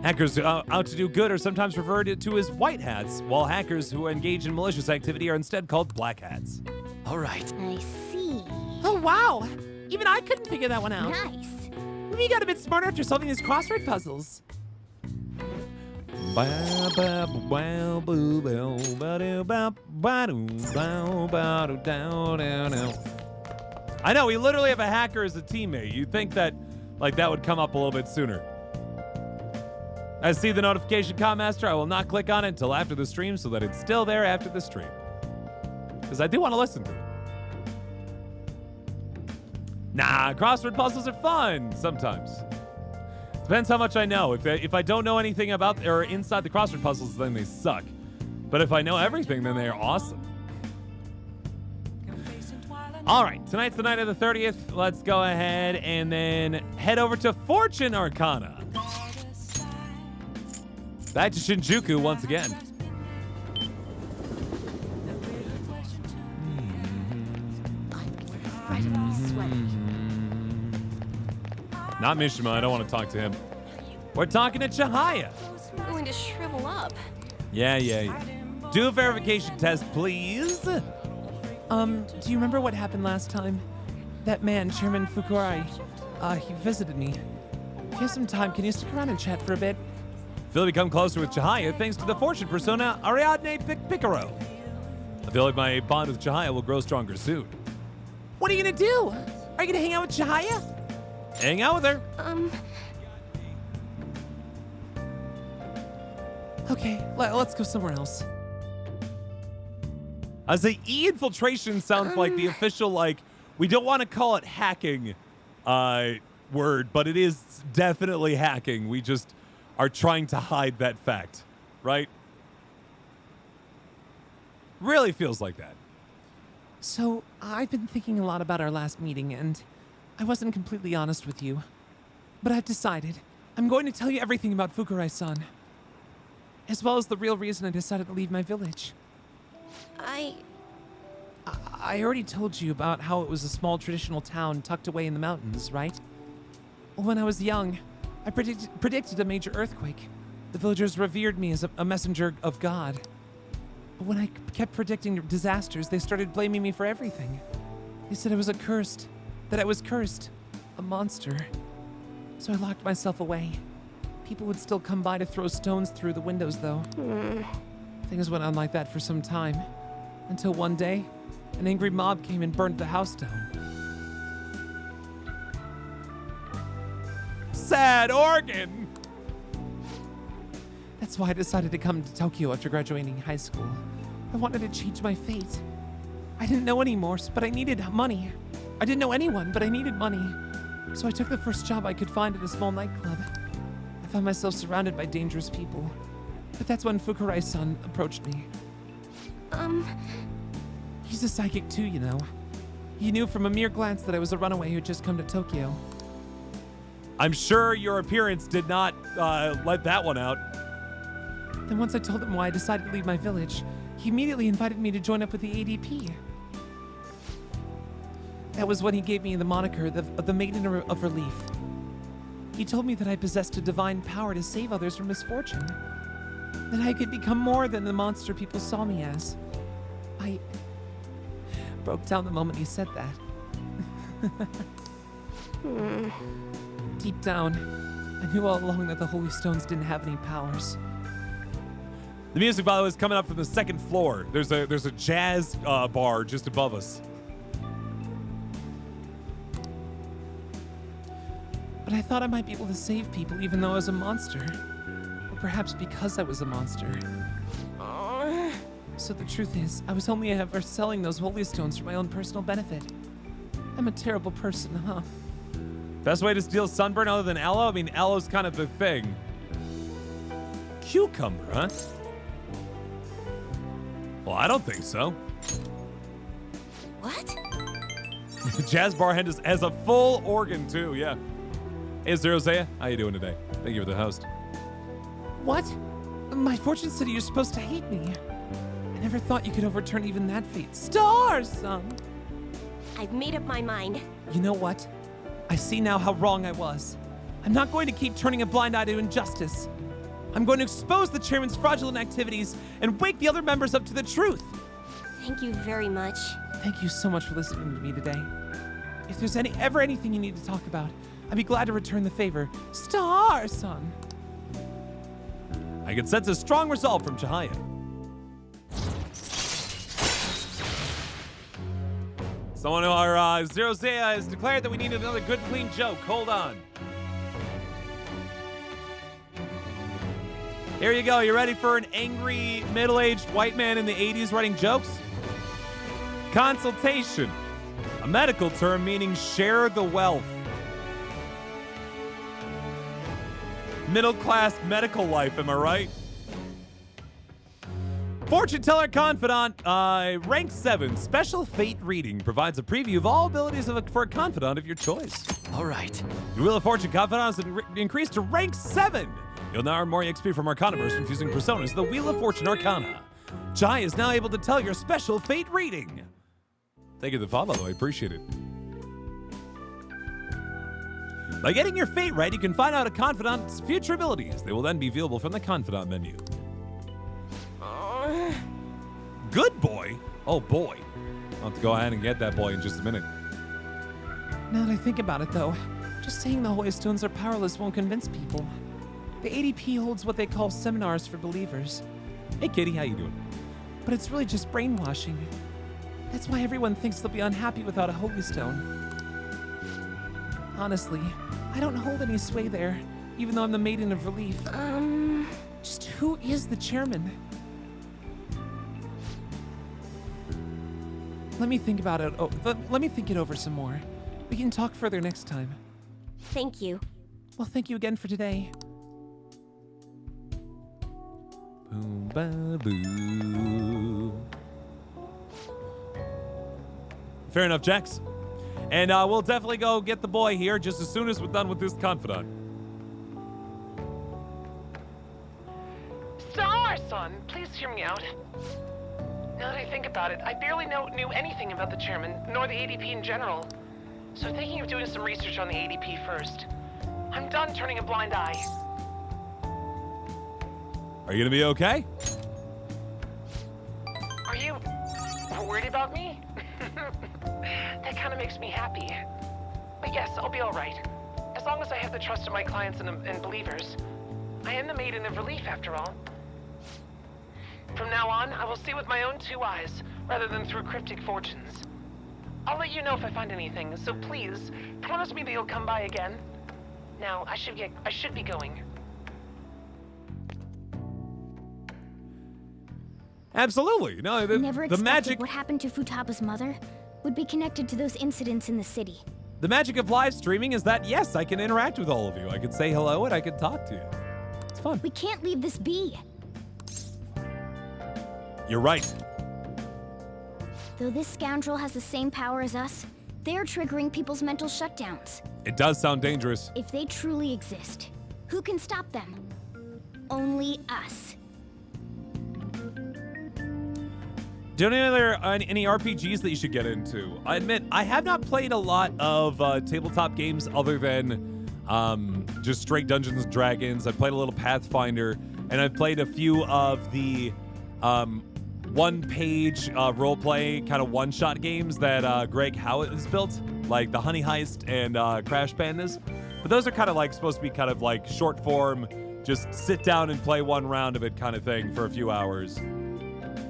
Hackers out to do good are sometimes referred to as white hats, while hackers who engage in malicious activity are instead called black hats. All right. I see. Oh, wow. Even I couldn't figure that one out. Nice. We got a bit smarter after solving these crossword puzzles. I know, we literally have a hacker as a teammate. You'd think that, like, that would come up a little bit sooner. I see the notification, Commaster. I will not click on it until after the stream so that it's still there after the stream. Because I do want to listen to it. Nah, crossword puzzles are fun sometimes. Depends how much I know. If I don't know anything about or inside the crossword puzzles, then they suck. But if I know everything, then they are awesome. All right, tonight's the night of the 30th. Let's go ahead and then head over to Fortune Arcana. Back to Shinjuku once again. Not Mishima, I don't want to talk to him. We're talking to Chihaya. I'm going to shrivel up. Yeah. Do a verification test, please. Do you remember what happened last time? That man, Chairman Fukurai, he visited me. If you have some time, can you stick around and chat for a bit? Feel become closer with Chihaya thanks to the fortune persona Ariadne Picaro. I feel like my bond with Chihaya will grow stronger soon. What are you gonna do? Are you gonna hang out with Chihaya? Hang out with her. Okay, let's go somewhere else. I say e-infiltration sounds like the official, like, we don't want to call it hacking word, but it is definitely hacking. We just are trying to hide that fact, right? Really feels like that. So, I've been thinking a lot about our last meeting, and I wasn't completely honest with you. But I've decided I'm going to tell you everything about Fukurai-san, as well as the real reason I decided to leave my village. I already told you about how it was a small traditional town tucked away in the mountains, right? Well, when I was young, I predicted a major earthquake. The villagers revered me as a messenger of God. But when I kept predicting disasters, they started blaming me for everything. They said I was that I was cursed, a monster. So I locked myself away. People would still come by to throw stones through the windows, though. Things went on like that for some time, until one day, an angry mob came and burned the house down. Sad organ! That's why I decided to come to Tokyo after graduating high school. I wanted to change my fate. I didn't know anymore, but I needed money. I didn't know anyone, but I needed money. So I took the first job I could find at a small nightclub. I found myself surrounded by dangerous people. But that's when Fukurai-san approached me. He's a psychic too, you know. He knew from a mere glance that I was a runaway who'd just come to Tokyo. I'm sure your appearance did not let that one out. Then once I told him why I decided to leave my village, he immediately invited me to join up with the ADP. That was when he gave me the moniker the Maiden of Relief. He told me that I possessed a divine power to save others from misfortune. That I could become more than the monster people saw me as. I broke down the moment he said that. Deep down, I knew all along that the Holy Stones didn't have any powers. The music, by the way, is coming up from the second floor. There's a jazz bar just above us. But I thought I might be able to save people even though I was a monster. Or perhaps because I was a monster. So the truth is, I was only ever selling those holy stones for my own personal benefit. I'm a terrible person, huh? Best way to steal sunburn other than aloe? I mean, aloe's kind of the thing. Cucumber, huh? Well, I don't think so. What? Jazz bar has a full organ, too, yeah. Hey, Zerozea, how you doing today? Thank you for the host. What? My fortune said you're supposed to hate me. I never thought you could overturn even that fate. Stars, son! I've made up my mind. You know what? I see now how wrong I was. I'm not going to keep turning a blind eye to injustice. I'm going to expose the chairman's fraudulent activities and wake the other members up to the truth. Thank you very much. Thank you so much for listening to me today. If there's ever anything you need to talk about, I'd be glad to return the favor. Star, son! I can sense a strong resolve from Chihaya. Someone who our Zerozea has declared that we need another good, clean joke. Hold on. Here you go. You ready for an angry, middle-aged white man in the 80s writing jokes? Consultation. A medical term meaning share the wealth. Middle-class medical life, am I right? Fortune Teller Confidant, rank 7, Special Fate Reading provides a preview of all abilities for a confidant of your choice. All right. Your Wheel of Fortune Confidant has increased to rank 7. You'll now earn more XP from Arcanaverse from fusing personas, the Wheel of Fortune Arcana. Jai is now able to tell your Special Fate Reading. Thank you for the follow, though. I appreciate it. By getting your fate right, you can find out a confidant's future abilities. They will then be viewable from the confidant menu. Good boy? Oh boy. I'll have to go ahead and get that boy in just a minute. Now that I think about it, though, just saying the holy stones are powerless won't convince people. The ADP holds what they call seminars for believers. Hey Kitty, how you doing? But it's really just brainwashing. That's why everyone thinks they'll be unhappy without a holy stone. Honestly, I don't hold any sway there, even though I'm the Maiden of Relief. Just who is the chairman? Let me think about it. Let me think it over some more. We can talk further next time. Thank you. Well, thank you again for today. Boom, ba, boo. Fair enough, Jax. And we'll definitely go get the boy here just as soon as we're done with this confidant. Star, son, please hear me out. Now that I think about it, I barely knew anything about the chairman, nor the ADP in general. So thinking of doing some research on the ADP first. I'm done turning a blind eye. Are you gonna be okay? Are you worried about me? That kind of makes me happy. But yes, I'll be all right. As long as I have the trust of my clients and believers. I am the Maiden of Relief, after all. From now on, I will see with my own 2 eyes, rather than through cryptic fortunes. I'll let you know if I find anything, so please, promise me that you'll come by again. Now, I should be going. Absolutely. No, Never the expected magic. what happened to Futaba's mother would be connected to those incidents in the city. The magic of live streaming is that yes, I can interact with all of you. I can say hello and I can talk to you. It's fun. We can't leave this be. You're right. Though this scoundrel has the same power as us, they're triggering people's mental shutdowns. It does sound dangerous. If they truly exist, who can stop them? Only us. Do you know any RPGs that you should get into? I admit, I have not played a lot of tabletop games other than just straight Dungeons & Dragons. I played a little Pathfinder, and I've played a few of the one-page role-play kind of one-shot games that Greg Howitt has built, like the Honey Heist and Crash Pandas. But those are kind of like supposed to be kind of like short-form, just sit down and play one round of it kind of thing for a few hours.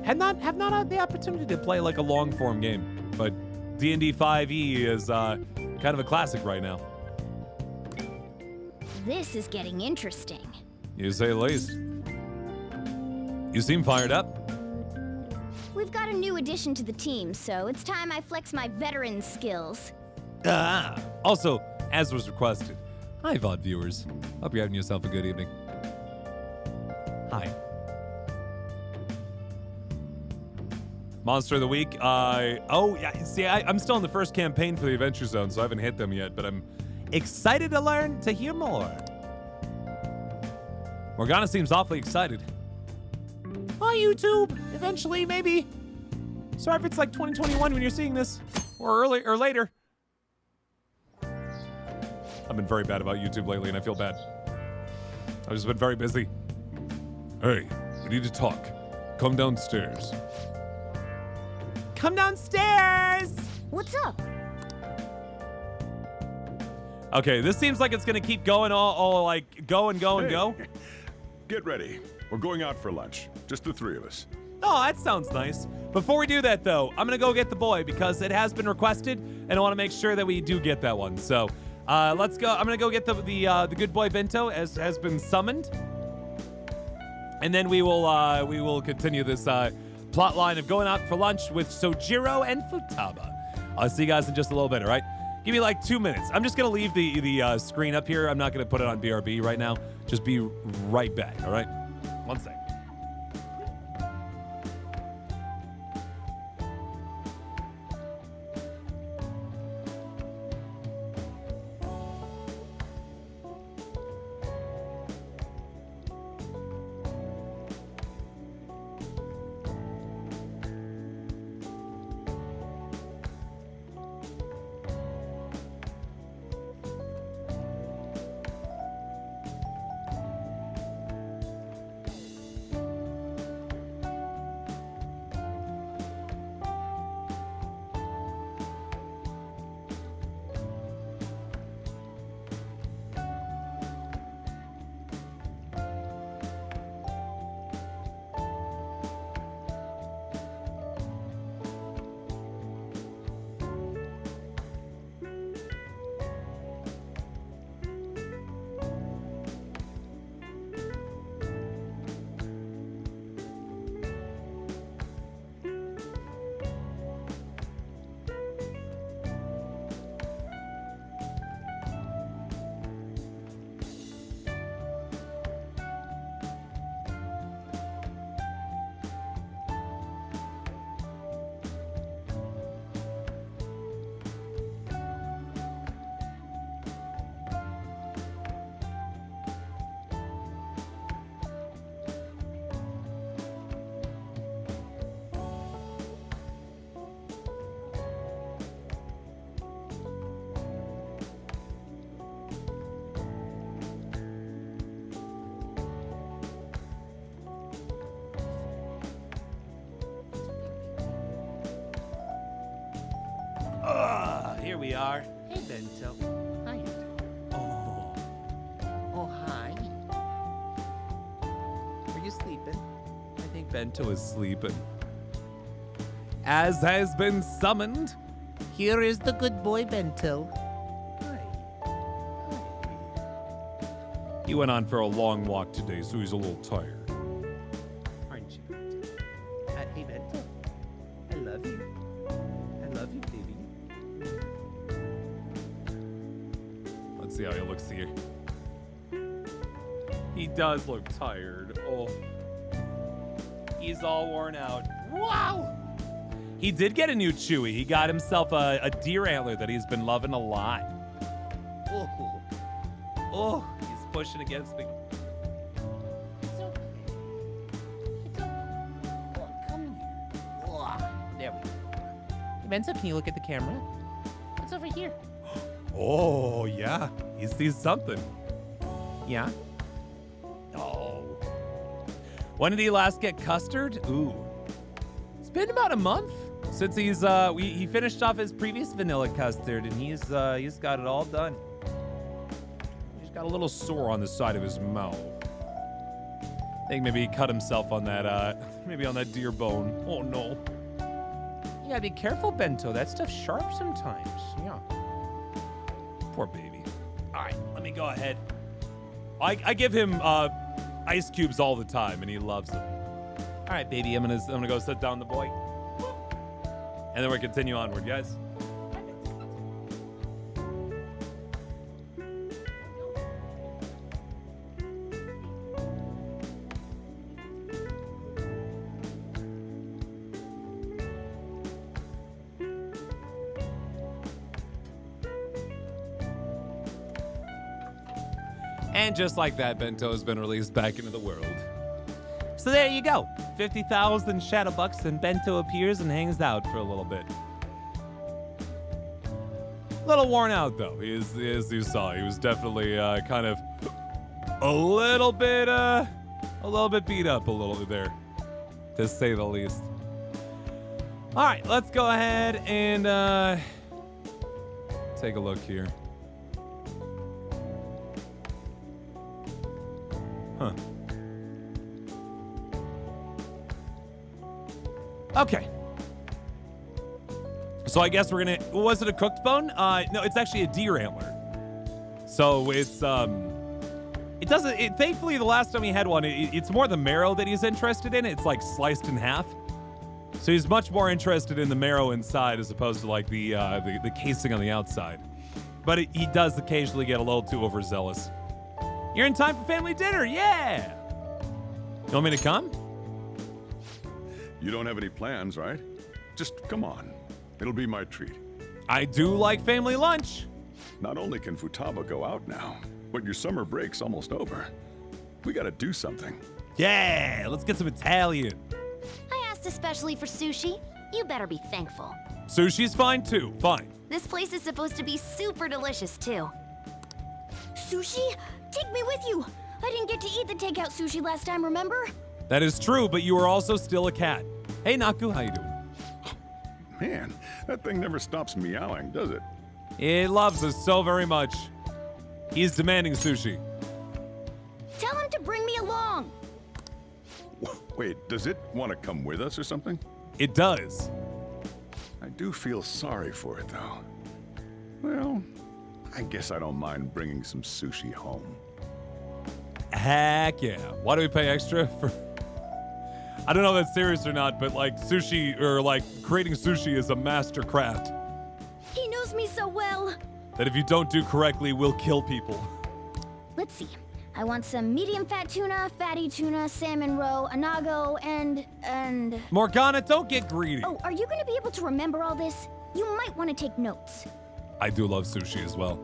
Have not had the opportunity to play like a long form game, but D&D 5e is kind of a classic right now. This is getting interesting. You say the least. You seem fired up. We've got a new addition to the team, so it's time I flex my veteran skills. Also, as was requested, hi VOD viewers. Hope you're having yourself a good evening. Hi. Monster of the Week. I'm still in the first campaign for the Adventure Zone, so I haven't hit them yet, but I'm excited to hear more. Morgana seems awfully excited. Hi, YouTube. Eventually, maybe. Sorry if it's like 2021 when you're seeing this, or early or later. I've been very bad about YouTube lately, and I feel bad. I've just been very busy. Hey, we need to talk. Come downstairs. Come downstairs! What's up? Okay, this seems like it's gonna keep going all like go. Get ready. We're going out for lunch. Just the three of us. Oh, that sounds nice. Before we do that, though, I'm gonna go get the boy because it has been requested, and I want to make sure that we do get that one. So, let's go. I'm gonna go get the good boy bento as has been summoned, and then we will continue this plot line of going out for lunch with Sojiro and Futaba. I'll see you guys in just a little bit. All right? Give me like 2 minutes. I'm just gonna leave the screen up here. I'm not gonna put it on BRB right now. Just be right back. All right? 1 sec. Here we are. Hey, Bento. How you doing? Oh, hi. Are you sleeping? I think Bento is sleeping. As has been summoned, Here is the good boy Bento. he went on for a long walk today, so he's a little tired. Aren't you? Hey, Bento. I love you. I love you, baby. Let's see how he looks here. He does look tired. Oh. He's all worn out. Wow! He did get a new Chewy. He got himself a deer antler that he's been loving a lot. Oh, he's pushing against me. It's okay. It's okay. Oh, come here. Oh, there we go. Hey, Bento, can you look at the camera? What's over here? Oh, yeah. He sees something. Yeah? Oh. When did he last get custard? Ooh. It's been about a month since he finished off his previous vanilla custard, and he's got it all done. He's got a little sore on the side of his mouth. think maybe he cut himself on that, maybe on that deer bone. Oh no. You gotta be careful, Bento. That stuff's sharp sometimes. Yeah. Poor baby. All right, let me go ahead. I give him ice cubes all the time, and he loves them. All right, baby, I'm gonna go sit down the boy, and then we'll continue onward, guys. And just like that, Bento has been released back into the world. So there you go. 50,000 shadow bucks, and Bento appears and hangs out for a little bit. A little worn out, though. As you saw, he was definitely kind of a little bit beat up a little bit there, to say the least. All right, let's go ahead and take a look here. Huh. Okay. So I guess we're gonna. Was it a cooked bone? No, it's actually a deer antler. So it's it doesn't. Thankfully, the last time we had one, it's more the marrow that he's interested in. It's like sliced in half. So he's much more interested in the marrow inside as opposed to like the casing on the outside. But he does occasionally get a little too overzealous. You're in time for family dinner, yeah! You want me to come? You don't have any plans, right? Just come on. It'll be my treat. I do like family lunch. Not only can Futaba go out now, but your summer break's almost over. We gotta do something. Yeah, let's get some Italian. I asked especially for sushi. You better be thankful. Sushi's fine too, fine. This place is supposed to be super delicious too. Sushi? Take me with you! I didn't get to eat the takeout sushi last time, remember? That is true, but you are also still a cat. Hey, Naku, how you doing? Man, that thing never stops meowing, does it? It loves us so very much. He's demanding sushi. Tell him to bring me along! Wait, does it want to come with us or something? It does. I do feel sorry for it, though. Well, I guess I don't mind bringing some sushi home. Heck yeah. Why do we pay extra for... I don't know if that's serious or not, but like sushi, or like creating sushi is a master craft. He knows me so well. That if you don't do correctly, will kill people. Let's see. I want some medium fat tuna, fatty tuna, salmon roe, anago, and... Morgana, don't get greedy. Oh, are you gonna be able to remember all this? You might want to take notes. I do love sushi as well.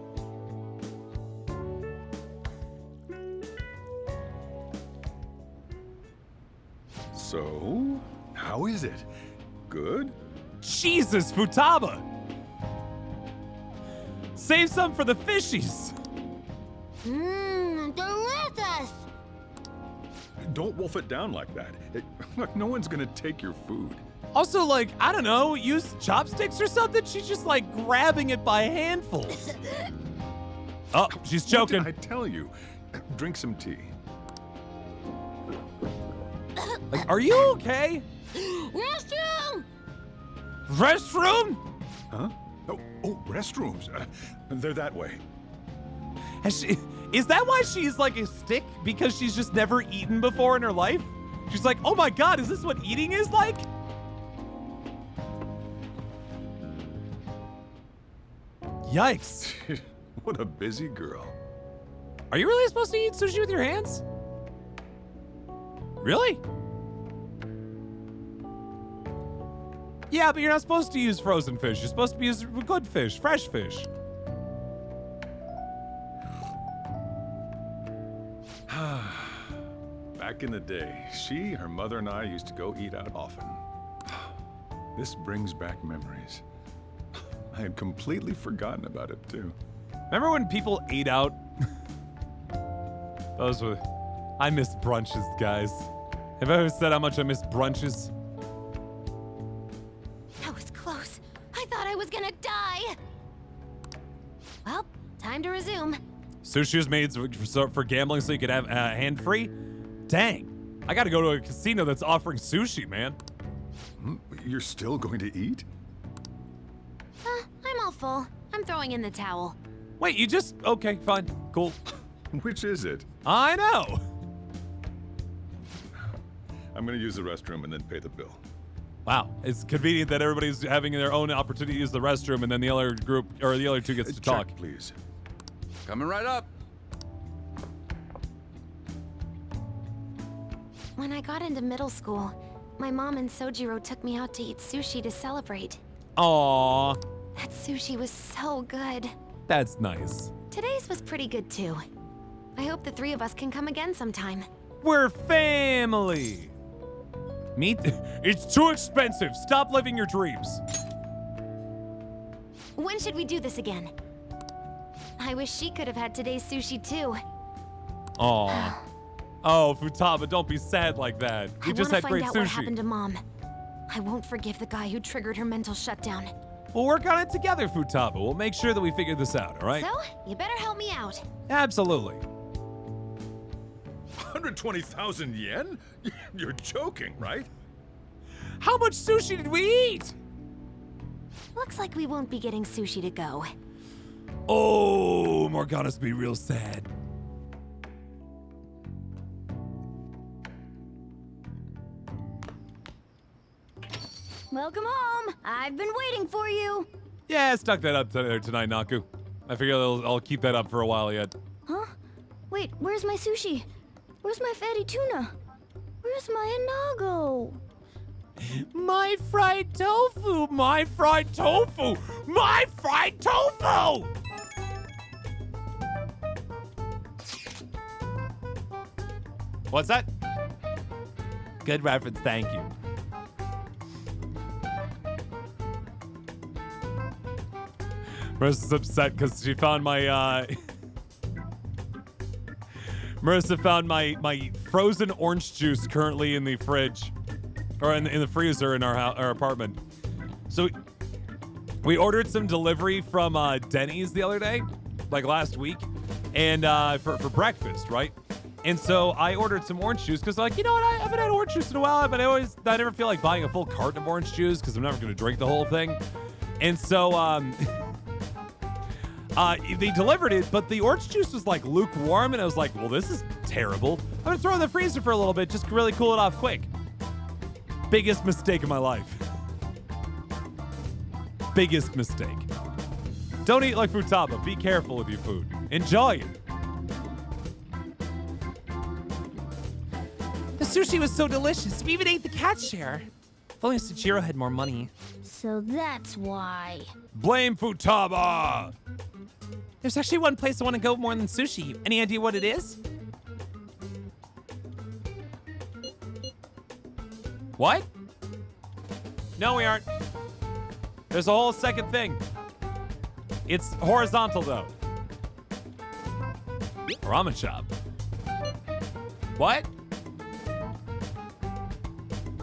So, how is it? Good? Jesus, Futaba! Save some for the fishies! Delicious! Don't wolf it down like that. Look, no one's gonna take your food. Also, like, I don't know, use chopsticks or something? She's just like grabbing it by handfuls. Oh, she's choking. What did I tell you? Drink some tea. Like, are you okay? Restroom! Restroom? Huh? Oh, restrooms. They're that way. Is that why she's like a stick? Because she's just never eaten before in her life? She's like, oh my god, is this what eating is like? Yikes. What a busy girl. Are you really supposed to eat sushi with your hands? Really? Yeah, but you're not supposed to use frozen fish. You're supposed to use good fish, fresh fish. Back in the day, she, her mother, and I used to go eat out often. This brings back memories. I had completely forgotten about it, too. Remember when people ate out? Those were... I miss brunches, guys. Have I ever said how much I miss brunches? That was close. I thought I was gonna die. Well, time to resume. Sushi was made for gambling so you could have hand-free? Dang. I gotta go to a casino that's offering sushi, man. You're still going to eat? I'm all full. I'm throwing in the towel. Wait, you just... Okay, fine. Cool. Which is it? I know. I'm going to use the restroom and then pay the bill. Wow, it's convenient that everybody's having their own opportunity to use the restroom, and then the other group, or the other two gets to talk. Check, please. Coming right up. When I got into middle school, my mom and Sojiro took me out to eat sushi to celebrate. Aww, That sushi was so good. that's nice. Today's was pretty good too. I hope the three of us can come again sometime. We're family. Meet? It's too expensive. Stop living your dreams. When should we do this again? I wish she could have had today's sushi too. Aw. Oh, Futaba, don't be sad like that. We just had great I want to find out what sushi. happened to Mom. I won't forgive the guy who triggered her mental shutdown. We'll work on it together, Futaba. We'll make sure that we figure this out, all right? So, you better help me out. Absolutely. 120,000 yen? You're joking, right? How much sushi did we eat? Looks like we won't be getting sushi to go. Oh, Morgana's be real sad. Welcome home. I've been waiting for you. Yeah, I stuck that up there tonight, Naku. I figure I'll keep that up for a while yet. Huh? Wait, where's my sushi? Where's my fatty tuna? Where's my inago? My fried tofu! My fried tofu! My fried tofu! What's that? Good reference, thank you. Marissa's upset because she found my, Marissa found my frozen orange juice currently in the fridge. Or in the freezer in our apartment. So we ordered some delivery from Denny's the other day, like last week, and for breakfast, right? And so I ordered some orange juice because, like, you know what? I haven't had orange juice in a while, but I never feel like buying a full carton of orange juice because I'm never going to drink the whole thing. And so they delivered it, but the orange juice was like lukewarm, and I was like, well, this is terrible. I'm gonna throw it in the freezer for a little bit, just really cool it off quick. Biggest mistake of my life. Biggest mistake. Don't eat like Futaba. Be careful with your food. Enjoy it. The sushi was so delicious. We even ate the cat share. If only Sojiro had more money. So that's why. Blame Futaba! There's actually one place I want to go more than sushi. Any idea what it is? What? No, we aren't. There's a whole second thing. It's horizontal, though. Ramen shop. What?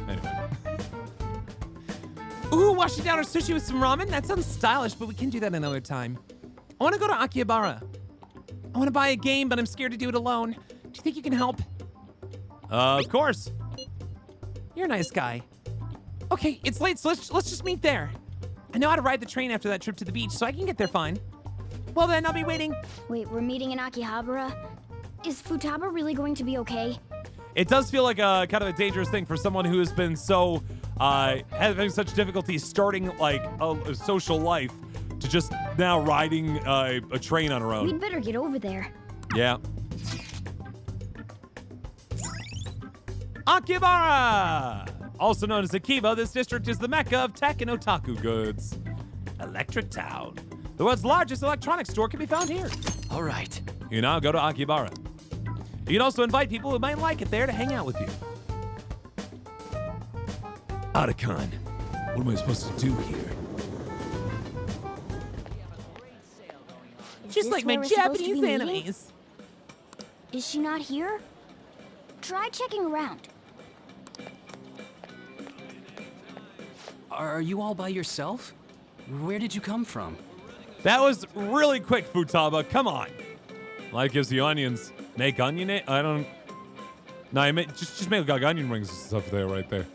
Anyway. Ooh, washing down our sushi with some ramen? That sounds stylish, but we can do that another time. I want to go to Akihabara. I want to buy a game, but I'm scared to do it alone. Do you think you can help? Of course. You're a nice guy. Okay, it's late, so let's just meet there. I know how to ride the train after that trip to the beach, so I can get there fine. Well then, I'll be waiting. Wait, we're meeting in Akihabara? Is Futaba really going to be okay? It does feel like a kind of a dangerous thing for someone who has been so having such difficulty starting like a social life to just now riding a train on her own. We'd better get over there. Yeah. Akihabara! Also known as Akiba, this district is the mecca of tech and otaku goods. Electric Town. The world's largest electronics store can be found here. All right. You now go to Akihabara. You can also invite people who might like it there to hang out with you. Otacon, what am I supposed to do here? Is Just this like my where we're supposed to be Japanese meeting? animes. Is she not here? Try checking around. Are you all by yourself? Where did you come from? That was really quick, Futaba. Come on. Life gives you onions. Make onion it? I don't... No, I meant just make like onion rings and stuff there, right there.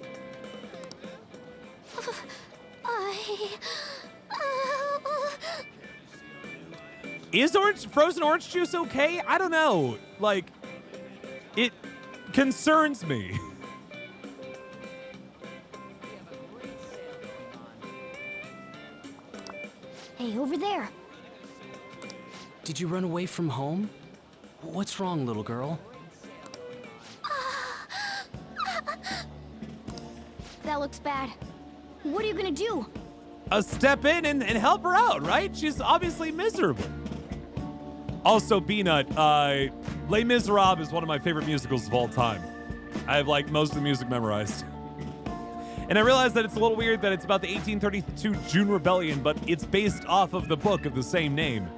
Is frozen orange juice okay? I don't know. Like, it concerns me. Hey, over there. Did you run away from home? What's wrong, little girl? That looks bad. What are you gonna do? Step in and help her out, right? She's obviously miserable. Also, Peanut, Les Miserables is one of my favorite musicals of all time. I have, like, most of the music memorized. And I realize that it's a little weird that it's about the 1832 June Rebellion, but it's based off of the book of the same name.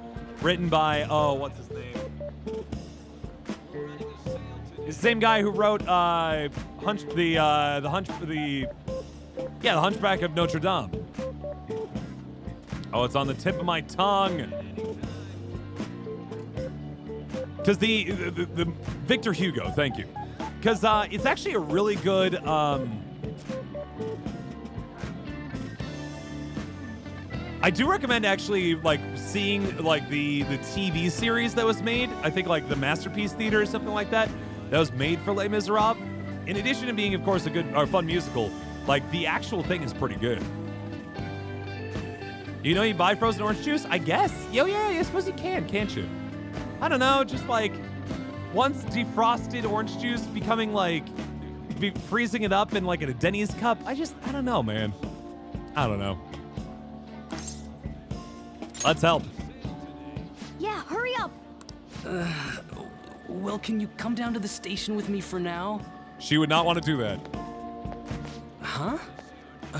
Written by, what's his name? It's the same guy who wrote, The Hunchback of Notre Dame. Oh, it's on the tip of my tongue. Because the Victor Hugo, thank you. Because it's actually a really good, I do recommend actually like seeing like the TV series that was made. I think like the Masterpiece Theater or something like that. That was made for Les Miserables. In addition to being, of course, a good or fun musical, like the actual thing is pretty good. You know, you buy frozen orange juice? I guess. Yeah, I suppose you can, can't you? I don't know, just like once defrosted orange juice becoming like freezing it up in like a Denny's cup. I don't know, man. I don't know. Let's help. Yeah, hurry up. Well, can you come down to the station with me for now? She would not want to do that. Huh?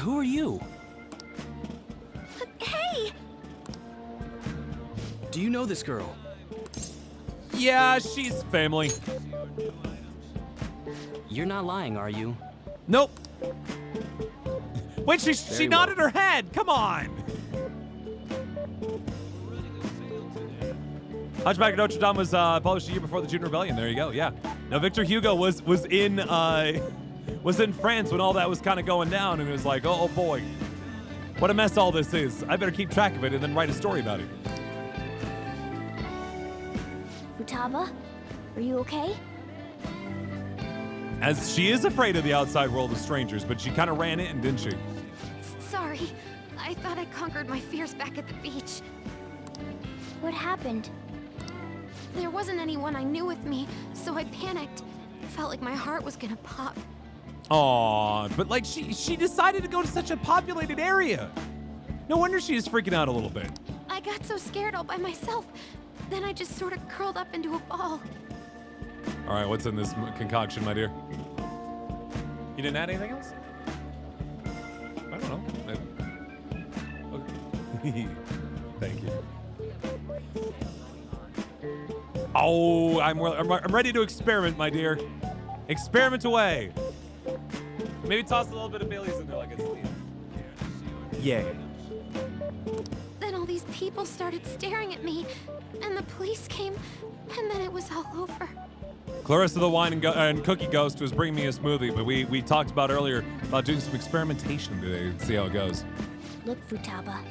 Who are you? Hey! Do you know this girl? Yeah, she's family. You're not lying, are you? Nope. Wait, she nodded her head. Come on. Hunchback of Notre Dame was published a year before the June Rebellion. There you go. Yeah. Now Victor Hugo was in France when all that was kind of going down, and it was like, oh boy, what a mess all this is. I better keep track of it and then write a story about it. Futaba, are you okay? As she is afraid of the outside world of strangers, but she kind of ran in, didn't she? Sorry. I thought I conquered my fears back at the beach. What happened? There wasn't anyone I knew with me, so I panicked. Felt like my heart was gonna pop. Aw, but like she decided to go to such a populated area. No wonder she was freaking out a little bit. I got so scared all by myself. Then I just sort of curled up into a ball. All right, what's in this concoction, my dear? You didn't add anything else? I don't know. Okay. Thank you. Oh, I'm ready to experiment, my dear. Experiment away. Maybe toss a little bit of Bailey's in there like it's yeah. Then all these people started staring at me, and the police came, and then it was all over. Clarissa the Wine and Cookie Ghost was bringing me a smoothie, but we talked about earlier about doing some experimentation today and see how it goes. Look, Futaba,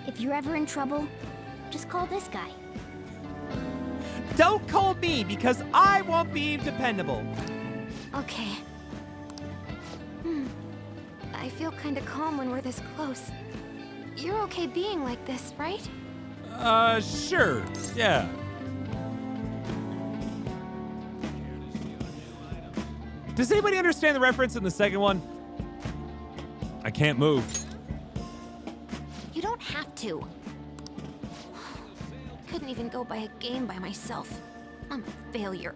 if you're ever in trouble, just call this guy. Don't call me, because I won't be dependable. Okay. I feel kinda calm when we're this close. You're okay being like this, right? Sure. Yeah. Does anybody understand the reference in the second one? I can't move. You don't have to. Couldn't even go by a game by myself. I'm a failure.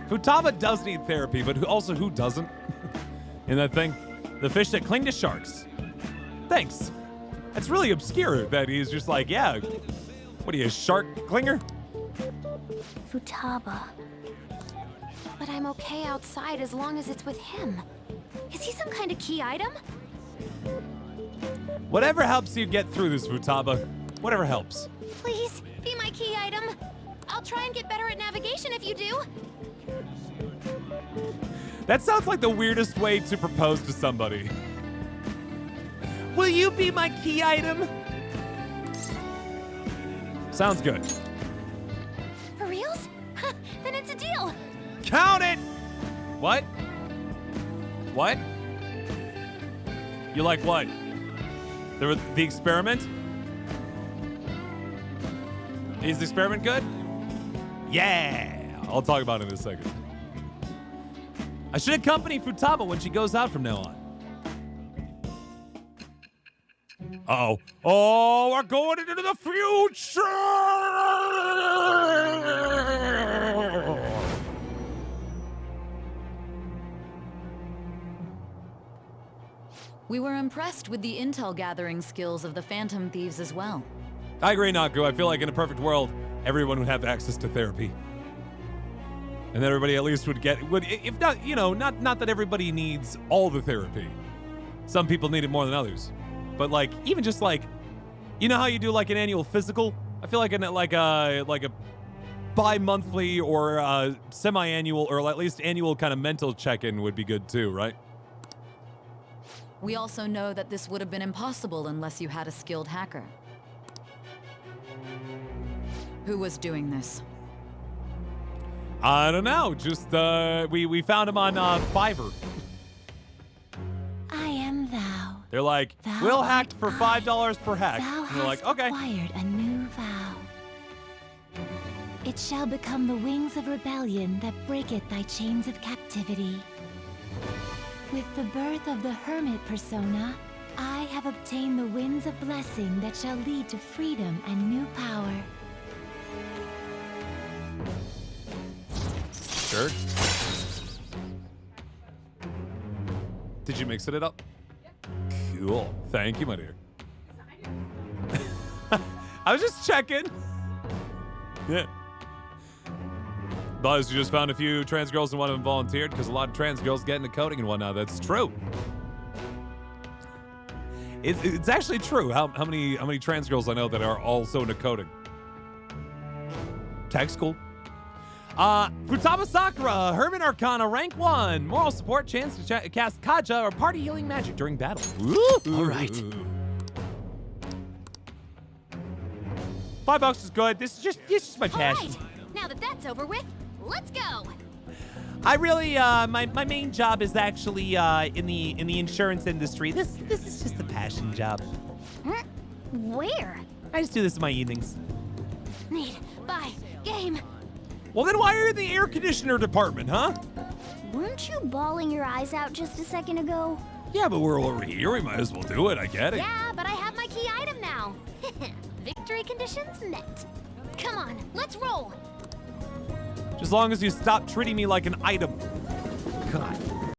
Futaba does need therapy, but who doesn't? In that thing? The fish that cling to sharks. Thanks. That's really obscure that he's just like, yeah. What are you, a shark clinger? Futaba. But I'm okay outside as long as it's with him. Is he some kind of key item? Whatever helps you get through this, Futaba. Whatever helps. Please, be my key item. I'll try and get better at navigation if you do. That sounds like the weirdest way to propose to somebody. Will you be my key item? Sounds good. For reals? Then it's a deal. Count it! What? What? You like what? The experiment? Is the experiment good? Yeah! I'll talk about it in a second. I should accompany Futaba when she goes out from now on. Uh-oh. Oh, we're going into the future! We were impressed with the intel gathering skills of the Phantom Thieves as well. I agree, Naku. I feel like in a perfect world, everyone would have access to therapy. And then everybody at least would if not, not that everybody needs all the therapy. Some people need it more than others. But like, even just like, you know how you do like an annual physical? I feel like a bi-monthly or semi-annual or at least annual kind of mental check-in would be good too, right? We also know that this would have been impossible unless you had a skilled hacker. Who was doing this? I don't know. Just we found him on Fiverr. I am thou. They're like, Thou we'll hack art for $5 per hack. Thou And we're like, hast okay. acquired a new vow. It shall become the wings of rebellion that breaketh thy chains of captivity. With the birth of the hermit persona, I have obtained the winds of blessing that shall lead to freedom and new power. Sure. Did you mix it up? Cool. Thank you, my dear. I was just checking. Yeah. Buzz, you just found a few trans girls and one of them volunteered because a lot of trans girls get into coding and whatnot. That's true. It's actually true. How many trans girls I know that are also into coding? Tech school. Futaba Sakura, Hermit Arcana, rank 1. Moral support, chance to cast Kaja or party healing magic during battle. Ooh. All right. $5 is good. This is just my cash. All right. Now that that's over with, let's go. I really, my main job is actually in the insurance industry. This is just a passion job. Where? I just do this in my evenings. Need, buy, game. Well, then why are you in the air conditioner department, huh? Weren't you bawling your eyes out just a second ago? Yeah, but we're over here. We might as well do it. I get it. Yeah, but I have my key item now. Victory conditions met. Come on, let's roll. Just as long as you stop treating me like an item. God.